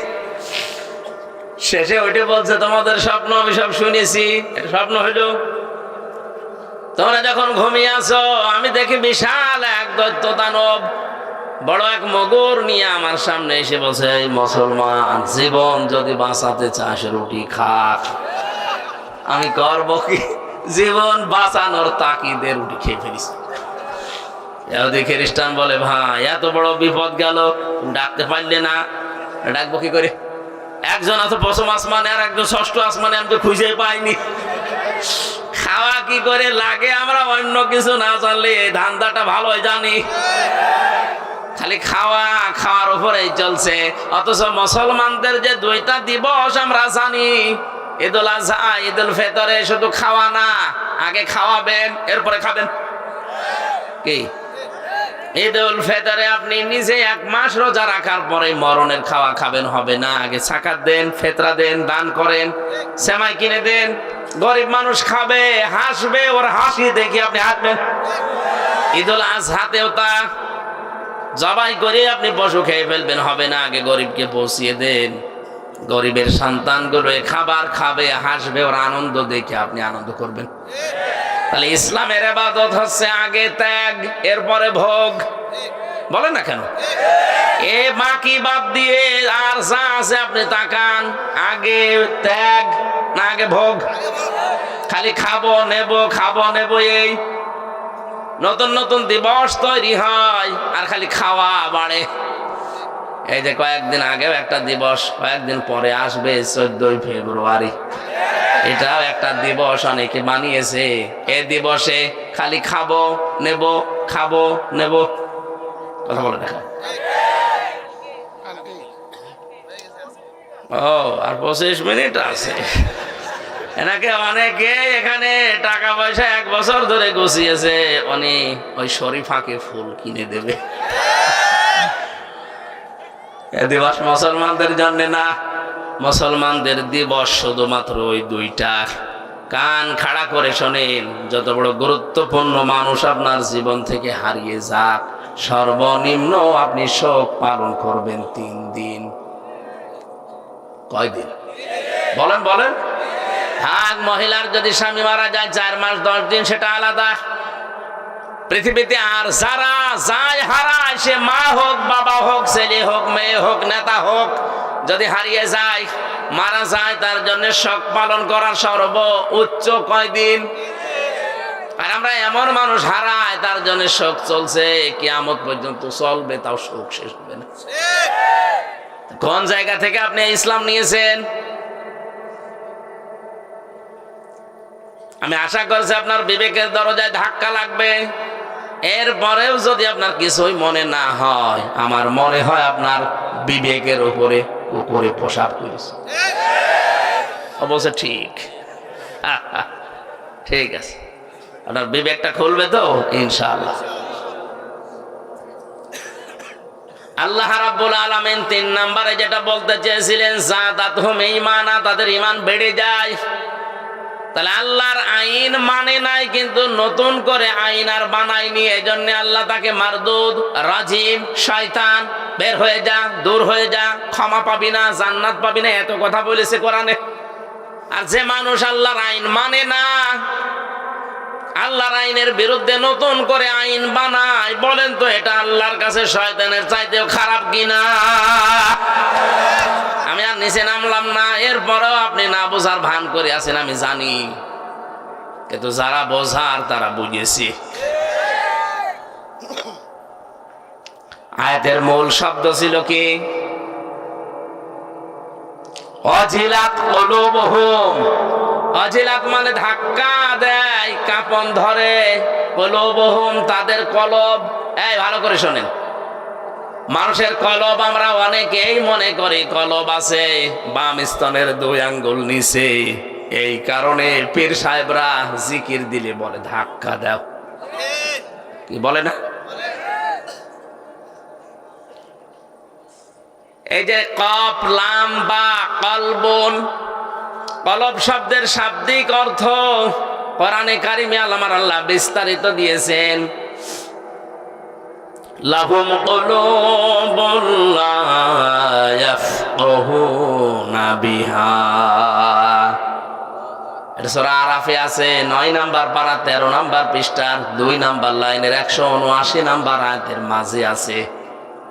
A: শেষে ওইটা বলছে তোমাদের স্বপ্ন আমি সব শুনেছি, এটা স্বপ্ন হইল। তোমরা যখন ঘুমিয়ে আছো আমি দেখি বিশাল এক দৈত্য দানব বড় এক মগর নিয়ে আমার সামনে এসে বলছে, এই মুসলমান জীবন যদি বাঁচাতে চাস রুটি খা। আমি করব কি, জীবন বাঁচানোর তাকিদে রুটি খেয়ে ফেলিস। ইহুদি খ্রিস্টান বলে, ভাই এত বড় বিপদ গেল ডাকতে পারলে না, ডাকবো কি করে? একজন আছে প্রথম আসমানে আর একজন ষষ্ঠ আসমানে, আমি তো খুঁজে পাইনি। খাওয়া কি করে লাগে আমরা অন্য কিছু না জানলে এই ধান্দাটা ভালো জানি, খালি খাওয়া খাওয়ার উপরেই চলছে। অথচ মুসলমানদের যে দুইটা দিবস আমরা জানি, ঈদুল আজহা ঈদুল ফিতরে শুধু খাওয়া না, আগে খাওয়াবেন এরপরে খাবেন। কি ঈদুল ফিতরে আপনি নিজে 1 মাস রোজা রাখার পরে মরণের খাওয়া খাবেন, হবে না। আগে সাকাত দেন, ফিতরা দেন, দান করেন, সেমাই কিনে দেন, গরিব মানুষ খাবে, হাসবে, ওর হাসি দেখে আপনি হাসবেন। ঈদুল আজহাতেও তা জবাই করে আপনি পশু খেয়ে ফেলবেন, হবে না। আগে গরিবকে পৌঁছিয়ে দেন, গরিবের সন্তানগুলো খাবার খাবে, হাসবে, ওর আনন্দ দেখে আপনি আনন্দ করবেন। তাহলে ইসলামের ইবাদত হচ্ছে আগে ত্যাগ এরপরে ভোগ। বলেন না কেন? এ বাকি বাদ দিয়ে আর যা আছে আপনি তাকান, আগে ত্যাগ না আগে ভোগ? খালি খাবো নেব খাবো নেব, এই নতুন নতুন দিবস তৈরি হয় আর খালি খাওয়া বাড়ে। এই যে কয়েকদিন আগেও একটা দিবস, কয়েকদিন পরে আসবে 14ই ফেব্রুয়ারি, এটাও একটা দিবস অনেকে বানিয়েছে। এই দিবসে খালি খাবো নেব খাবো নেব। কথা বলে দেখা। ও আর 25 মিনিট আছে। এনাকে অনেকে এখানে টাকা পয়সা 1 বছর ধরে গুছিয়েছে, উনি ওই শরীফাকে ফুল কিনে দেবে। এ দিবস মুসলমানদের জন্য না, মুসলমানদের দিবস শুধুমাত্র ওই 2টা। কান খাড়া করে শোনেন, যত বড় গুরুত্বপূর্ণ মানুষ আপনার জীবন থেকে হারিয়ে যাক, সর্বনিম্ন আপনি শোক পালন করবেন 3 দিন। কয়দিন বলেন বলেন? হ্যাঁ, মহিলার যদি স্বামী মারা যায় 4 মাস 10 দিন, সেটা আলাদা। পৃথিবীতে আর যারা যায় হারায়, সে মা হোক বাবা হোক ছেলে হোক মেয়ে হোক নেতা হোক, যদি হারিয়ে যায় মারা যায়, তার জন্য শোক পালন করার সর্বোচ্চ কয়দিন? আর আমরা এমন মানুষ হারায়, তার জন্য শোক চলছে, কিয়ামত পর্যন্ত চলবে, তাও শোক শেষ হবে না। কোন জায়গা থেকে আপনি ইসলাম নিয়েছেন? আমি আশা করছি আপনার বিবেকের দরজায় ধাক্কা লাগবে। এরপরেও যদি আপনার কিছুই মনে না হয়, আমার মনে হয় আপনার বিবেকের উপরে উপরে পোশাক করেছে। অবশ্য ঠিক, ঠিক আছে, আপনার বিবেকটা খুলবে তো ইনশাআল্লাহ। আল্লাহ রাব্বুল আলামিন 3 নম্বরে যেটা বলতে চেয়েছিলেন, যাদাতহুম ঈমানা, তাদের ঈমান বেড়ে যায়। তাহলে আল্লাহর আইন মানে নাই, কিন্তু নতুন করে আইন আর বানায়নি, এজন্য আল্লাহ তাকে মারদুদ, রাজিম, শয়তান, বের হয়ে যা, দূর হয়ে যা, ক্ষমা পাবি না, জান্নাত পাবি না, এত কথা বলেছে কোরআনে। আর যে মানুষ আল্লাহর আইন মানে না, আল্লাহর আইনের বিরুদ্ধে নতুন করে আইন বানায়, বলেন তো এটা আল্লাহর কাছে শয়তানের চাইতেও খারাপ কিনা? আমি আর নিচে নামলাম না, এরপরেও আপনি না বোঝার ভান করে আছেন, আমি জানি, কিন্তু যারা বোঝার তারা বুঝেছি। আয়াতের মূল শব্দ ছিল কি? অজিলাত কুলুবুহুম। অজিলাত মানে ধাক্কা দেয়, কাঁপন ধরে। কুলুবুহুম তাদের কলব। এই ভালো করে শোনেন, মানুষের কলব আমরা অনেকেই মনে করি কলব আছে বাম স্তনের 2 আঙ্গুল নিচে। এই কারণে পীর সাহেবরা জিকির দিলে বলে ধাক্কা দাও, কি বলে না? এই যে কফ লাম বা কলবুন, কলব শব্দের শাব্দিক অর্থ কোরআনে কারিমে আমার আল্লাহ বিস্তারিত দিয়েছেন। লাহুম কুলুবুন লা ইয়াফকাহুনা বিহা। এটা সূরা আরাফে আছে ৯ নাম্বার পারা ১৩ নাম্বার পৃষ্ঠার ২ নাম্বার লাইনের ১৭৯ নাম্বার আয়াতের মাঝে আছে।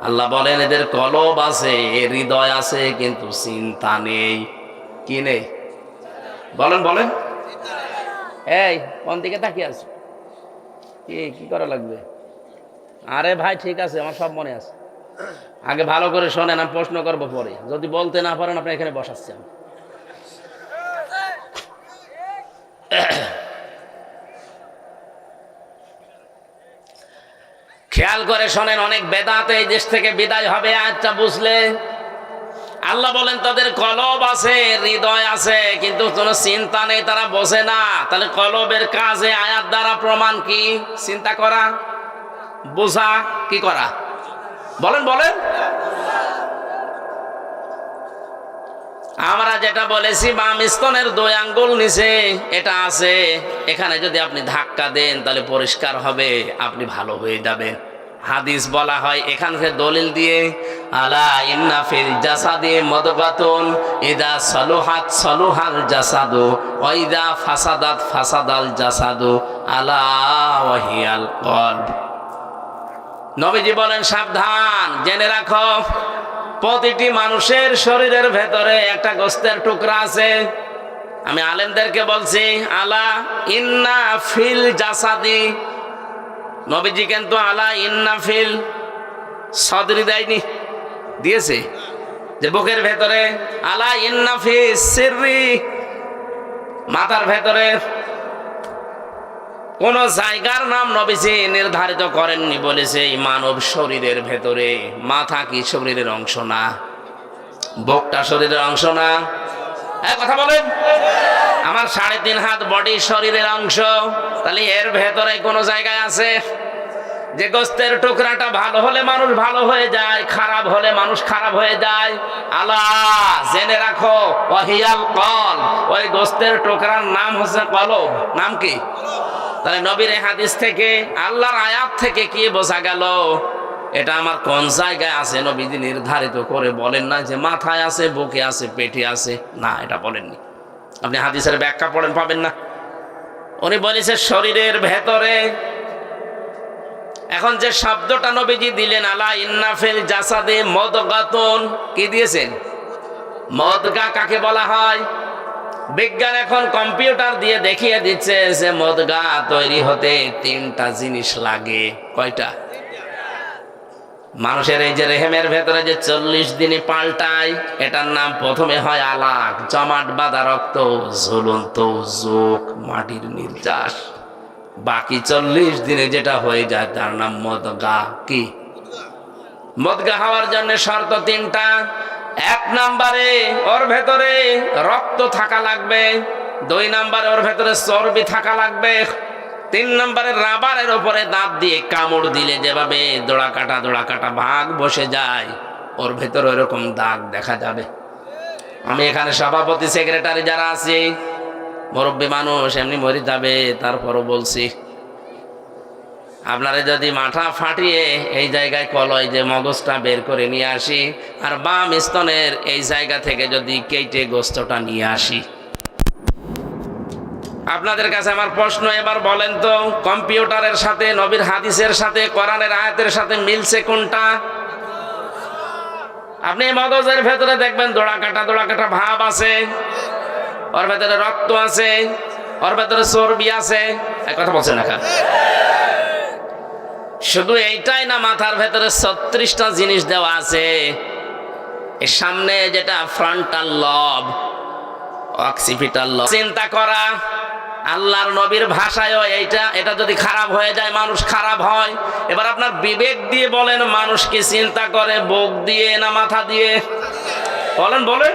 A: আল্লাহ বলেন এদের কলব আছে, হৃদয় আছে, কিন্তু চিন্তা নেই। কি নেই বলেন বলেন? এই কোন দিকে তাকিয়ে আছো? কি করা লাগবে? আরে ভাই ঠিক আছে, আমার সব মনে আছে। আগে ভালো করে শোনেন, আমি প্রশ্ন করবো পরে। যদি বলতে না পারেন আপনি এখানে বসাচ্ছেন। খেয়াল করে শোনেন, অনেক বেদাত এই দেশ থেকে বিদায় হবে আয়াতটা বুঝলে। আল্লাহ বলেন তাদের কলব আছে, হৃদয় আছে, কিন্তু কোনো চিন্তা নেই, তারা বোঝে না। তাহলে কলবের কাজে আয়াত দ্বারা প্রমাণ কি? চিন্তা করা, বোঝা, কি করা? বলেন বলেন। আমরা যেটা বলেছি বাম স্তনের ২ আঙ্গুল নিচে এটা আছে, এখানে যদি আপনি ধাক্কা দেন তাহলে পরিষ্কার হবে, আপনি ভালো হয়ে যাবেন। হাদিস বলা হয় এখান থেকে দলিল দিয়ে, আলা ইন্না ফিল জাসাদি মুদগাতুন ইদা সালুহাত সালুহাল জাসাদু ওয়া ইদা ফাসাদাত ফাসাদাল জাসাদু আলা ওয়া হিয়াল কলব। নবীজি বলেন সাবধান, জেনে রাখো প্রতিটি মানুষের শরীরের ভেতরে একটা গোস্তের টুকরা আছে। আমি আলেমদেরকে বলছি আলা ইন্না ফিল জাসাদি, নবীজি কিন্তু আলা ইন্না ফিল সদরি দেয়নি, দিয়েছে যে বুকের ভেতরে। আলা ইন্না ফিস সিররি, মাথার ভেতরে। কোন জায়গার নাম নবীজি নির্ধারিত করেননি, বলেছে এই মানব শরীরের ভেতরে। মাথা কি শরীরের অংশ না? বুকটা শরীরের অংশ না? কথা বলেন। আমার ৩.৫ হাত বডি শরীরের অংশ, তাহলে এর ভেতরে কোন জায়গায় আছে যে গোস্তের টুকরাটা ভালো হলে মানুষ ভালো হয়ে যায়, খারাপ হলে মানুষ খারাপ হয়ে যায়? আলা জেনে রাখো ওয়াহিয়াল কলব, ওই গোস্তের টুকরার নাম হচ্ছে কলব। নাম কি? তাহলে নবীর হাদিস থেকে, আল্লাহর আয়াত থেকে কি বোঝা গেল? এটা আমার কোন জায়গায় আছে নবীজি নির্ধারিত করে বলেন না যে মাথায় আছে, বুকে আছে, পেটে আছে। না, এটা বলেননি। আপনি হাদিসের ব্যাখ্যা পড়েন, পাবেন না। উনি বলেছে শরীরের ভেতরে। এখন যে শব্দটা নবীজি দিলেন আলা ইন্না ফিল জাসাদে মুদগাতুন, কি দিয়েছেন? মুদগা কাকে বলা হয়? বিজ্ঞান এখন কম্পিউটার দিয়ে দেখিয়ে দিচ্ছে যে মুদগা তৈরি হতে 3টা জিনিস লাগে। কয়টা? মানুষের এই যে রেহেমের ভেতরে যে 40 দিনে পাল্টায়, এটার নাম প্রথমে হয় আলাক, জমাট বাঁধা রক্ত, ঝুলন্ত যোগ, মাটির নির্যাস। বাকি 40 দিনে যেটা হয়ে যায় তার নাম মুদগা। কি? মুদগা হওয়ার জন্য শর্ত 3টা। 1 নম্বরে ওর ভেতরে রক্ত থাকা লাগবে, 2 নম্বরে ওর ভেতরে চর্বি থাকা লাগবে, 3 নম্বরে রাবারের উপরে দাঁত দিয়ে কামড় দিলে যেভাবে দোড়া কাটা ভাগ বসে যায়, ওর ভেতরে ওরকম দাগ দেখা যাবে। আমি এখানে সভাপতি সেক্রেটারি যারা আছি, মুরব্বী মানুষ, এমনি মরে যাবে, তারপরও বলছি আপনারা যদি মাথা ফাটিয়ে এই জায়গায় কলয় যে মগজটা বের করে নিয়ে আসি, আর বাম স্তনের এই জায়গা থেকে যদি কেটে গোস্তটা নিয়ে আসি, আপনাদের কাছে আমার প্রশ্ন, এবার বলেন তো কম্পিউটারের সাথে, নবীর হাদিসের সাথে, কোরআনের আয়াতের সাথে মিলছে কোনটা? আপনি মগজের ভেতরে দেখবেন দোড়া কাটা ভাব আছে, ওর ভেতরে রক্ত আছে, ওর ভেতরে চর্বি আছে। এক কথা বলছেন না? শুধু এইটাই না, মাথার ভেতরে 36টা জিনিস দেওয়া আছে। এর সামনে যেটা ফ্রন্টাল লব, অক্সিপিটাল লব, চিন্তা করা। আল্লাহর নবীর ভাষায় এটা যদি খারাপ হয়ে যায় মানুষ খারাপ হয়। এবার আপনার বিবেক দিয়ে বলেন, মানুষ কি চিন্তা করে বুক দিয়ে না মাথা দিয়ে? বলেন বলেন।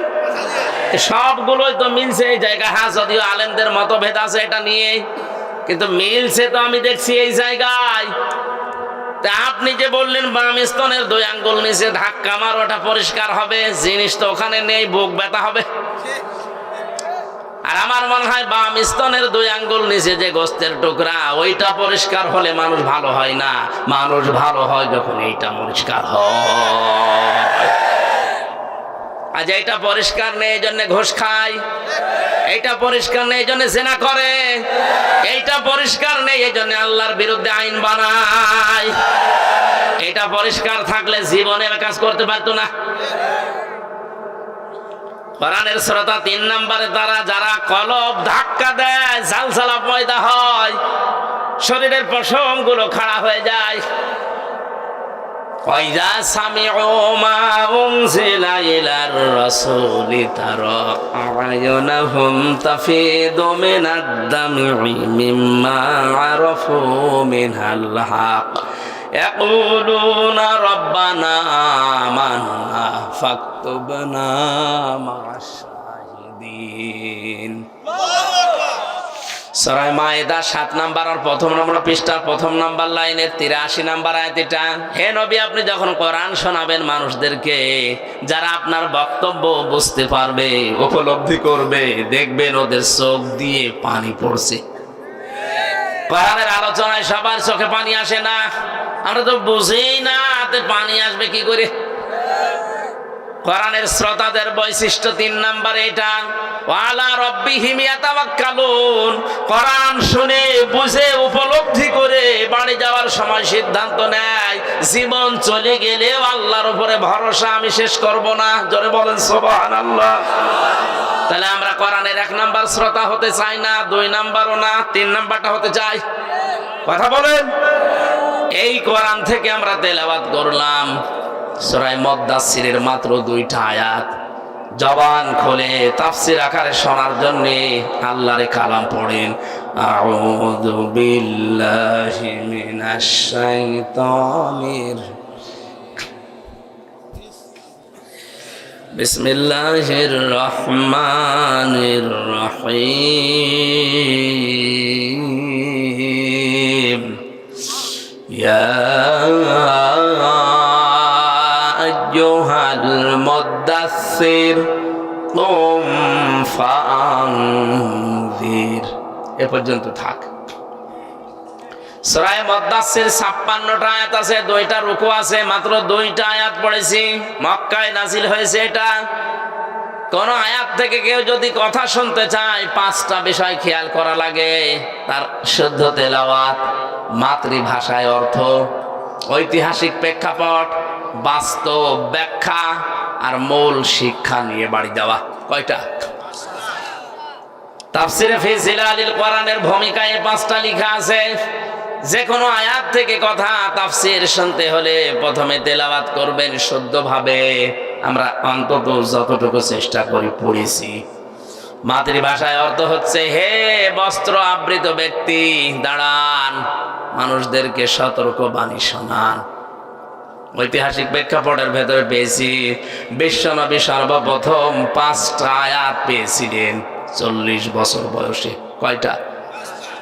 A: সবগুলোই তো মিলছে এই জায়গায়। হ্যাঁ, যদিও আলেমদের মতভেদ আছে এটা নিয়ে, কিন্তু মিলছে তো আমি দেখছি এই জায়গায়। তা আপনি যে বললেন বাম স্তনের 2 আঙ্গুল নিচে ধাক্কা মার, ওটা পরিষ্কার হবে, জিনিস তো ওখানে নেই, বুক ব্যথা হবে। আর আমার মনে হয় বাম স্তনের 2 আঙ্গুল নিচে যে গোস্তের টুকরা ওইটা পরিষ্কার হলে মানুষ ভালো হয় না, মানুষ ভালো হয় যখন এইটা পরিষ্কার হয়। আজ এইটা পরিষ্কার নেই এই জন্য ঘুষ খায়, এইটা পরিষ্কার নেই এই জন্য জেনা করে, এইটা পরিষ্কার নেই এই জন্য আল্লাহর বিরুদ্ধে আইন বানায়। এটা পরিষ্কার থাকলে জীবনের কাজ করতে পারতো না। কোরআনের শ্রোতা 3 নম্বরে তারা যারা কলব ধাক্কা দেয়, ঝালঝালা পয়দা হয়, শরীরের পশমগুলো খাড়া হয়ে যায়। ওয়াইজা সামিউ মা উনজিলা ইলার রাসূলি তারা আ'য়ুনাহুম তাফিদু মিনাদ দাম'i মিম্মা আরাফু মিনাল হক ইয়াকুলুনা রাব্বানা আমান্না ফাকতুবনা মা'আশ শাহিদিন। সূরা মায়েদা 7 নম্বর আর 1 নম্বর পৃষ্ঠার 1 নম্বর লাইনের 83 নম্বর আয়াত এটা। হে নবী, আপনি যখন কোরআন শোনাবেন মানুষদেরকে, যারা আপনার বক্তব্য বুঝতে পারবে, উপলব্ধি করবে, দেখবেন ওদের চোখ দিয়ে পানি পড়ছে। কোরআনের আলোচনায় সবার চোখে পানি আসে না, আমরা তো বুঝেই না হাতে পানি আসবে কি করে। কোরআনের শ্রোতাদের বৈশিষ্ট্য 3 নম্বর এটা, ওয়ালা রাব্বিহিম ইয়াতাওয়াক্কালুন। কোরআন শুনে বুঝে উপলব্ধি করে বাড়ি যাওয়ার সময় সিদ্ধান্ত নেয়, জীবন চলে গেলেও আল্লাহর উপরে ভরসা আমি শেষ করব না। জোরে বলেন সুবহানাল্লাহ। তাহলে আমরা কোরআনের 1 নম্বর শ্রোতা হতে চাই না, 2 নম্বরও না, 3 নম্বরটা হতে চাই। কথা বলেন। এই কোরআন থেকে আমরা তেলাওয়াত করলাম সূরা মুদ্দাসসিরের মাত্র 2টা আয়াত। জবান খুলে তাফসীর আকারে শোনার জন্য আল্লাহর কালাম পড়েন। আউযু বিল্লাহি মিনাশ শাইতানির বিসমিল্লাহির রহমানির রহিম। ইয়া আইয়ুহাল মুদ্দাসসির কুম ফাআনযির। এ পর্যন্ত থাক। সূরা মুদ্দাসসির 56টা আয়াত আছে, 2টা রুকু আছে, মাত্র 2টা আয়াত পড়েছি। মক্কায় নাজিল হয়েছে এটা। কোন আয়াত থেকে কেউ যদি কথা শুনতে চায় 5টা বিষয় খেয়াল করা লাগে। তার শুদ্ধ তেলাওয়াত, মাতৃভাষায় অর্থ, ঐতিহাসিক প্রেক্ষাপট, বাস্তব ব্যাখ্যা আর মূল শিক্ষা নিয়ে বাড়ি যাওয়া। কয়টা? তাফসীরে ফি জিলালিল কোরআনের ভূমিকায় 5টা লেখা আছে। যে কোনো আয়াত থেকে কথা তাফসীর শুনতে হলে প্রথমে তেলাওয়াত করবেন শুদ্ধভাবে। আমরা অন্তত যতটুকু চেষ্টা করি পড়েছি। মাতৃভাষায় অর্থ হচ্ছে, হে বস্ত্র আবৃত ব্যক্তি, দাঁড়ান, মানুষদেরকে সতর্ক বাণী শোনান। ঐতিহাসিক প্রেক্ষাপটের ভেতরে পেয়েছি বিশ্বনবী সর্বপ্রথম 5টা আয়াত পেয়েছিলেন 40 বছর বয়সে। কয়টা?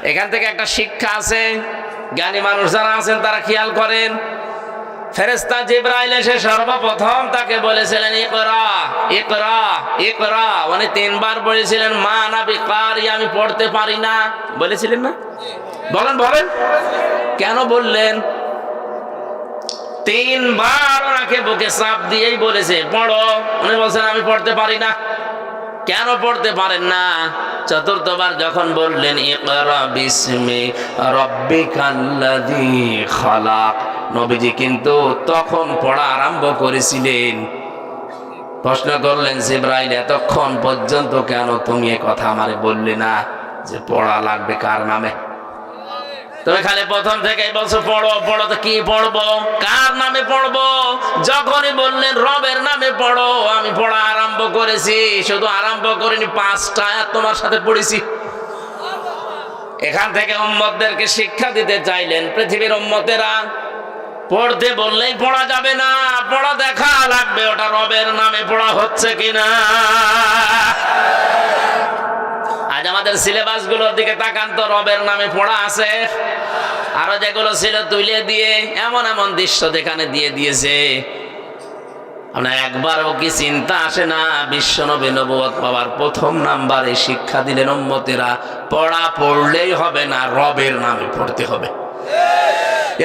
A: এখান থেকে একটা শিক্ষা আছে, জ্ঞানী মানুষ যারা আছেন তারা খেয়াল করেন। ফেরেশতা জিবরাইল এসে সর্বপ্রথম তাকে বলেছিলেন ইকরা ইকরা ইকরা। মানে 3 বার বলেছিলেন মা আনা বিকারি, আমি পড়তে পারি না। বলেছিলেন না? বলেন বলেন। কেন বললেন? 3 বার ওনাকে বুকে চাপ দিয়েই বলেছে পড়ো। উনি বলছেন আমি পড়তে পারি না। কেন পড়তে পারেন না? 4র্থবার যখন বললেন ইকরা বিসমি রাব্বিকাল্লাযী খালাক, নবীজি কিন্তু তখন পড়া আরম্ভ করেছিলেন। প্রশ্ন করলেন জিবরাইল, এতক্ষণ পর্যন্ত কেন তুমি এ কথা আমারে বললে না যে পড়া লাগবে কার নামে? তুমি খালি প্রথম থেকেই বলছো পড়ো পড়ো। তো কি পড়বো? কার নামে পড়বো? যখনই বললেন রবের নামে পড়ো, আমি পড়া আরম্ভ করেছি। শুধু আরম্ভ করিনি, 5টা আয়াত তোমার সাথে পড়েছি। এখান থেকে উম্মতদেরকে শিক্ষা দিতে চাইলেন, পৃথিবীর উম্মতেরা পড়তে বললেই পড়া যাবে না, পড়া দেখা লাগবে ওটা রবের নামে পড়া হচ্ছে কিনা। আজ আমাদের সিলেবাস গুলোর দিকে তাকান তো, রবের নামে পড়া আছে। আরো যেগুলো ছিল তুলে দিয়ে এমন এমন দৃশ্য যেখানে দিয়ে দিয়েছে আপনার একবারও কি চিন্তা আসে না বিশ্বনবী নবুয়ত পাওয়ার প্রথম নাম্বারে শিক্ষা দিলেন উম্মতেরা পড়া পড়লেই হবে না, রবের নামে পড়তে হবে।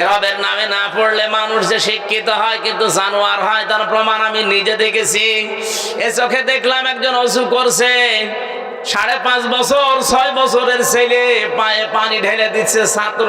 A: রবের নামে না পড়লে মানুষ যে শিক্ষিত হয় কিন্তু জানোয়ার হয়, তার প্রমাণ আমি নিজে দেখেছি। এ চোখে দেখলাম একজন ওযু করছে, 5.5 বছর 6 বছরের ছেলে পায়ে পানি ঢেলে দিচ্ছে ছাত্র।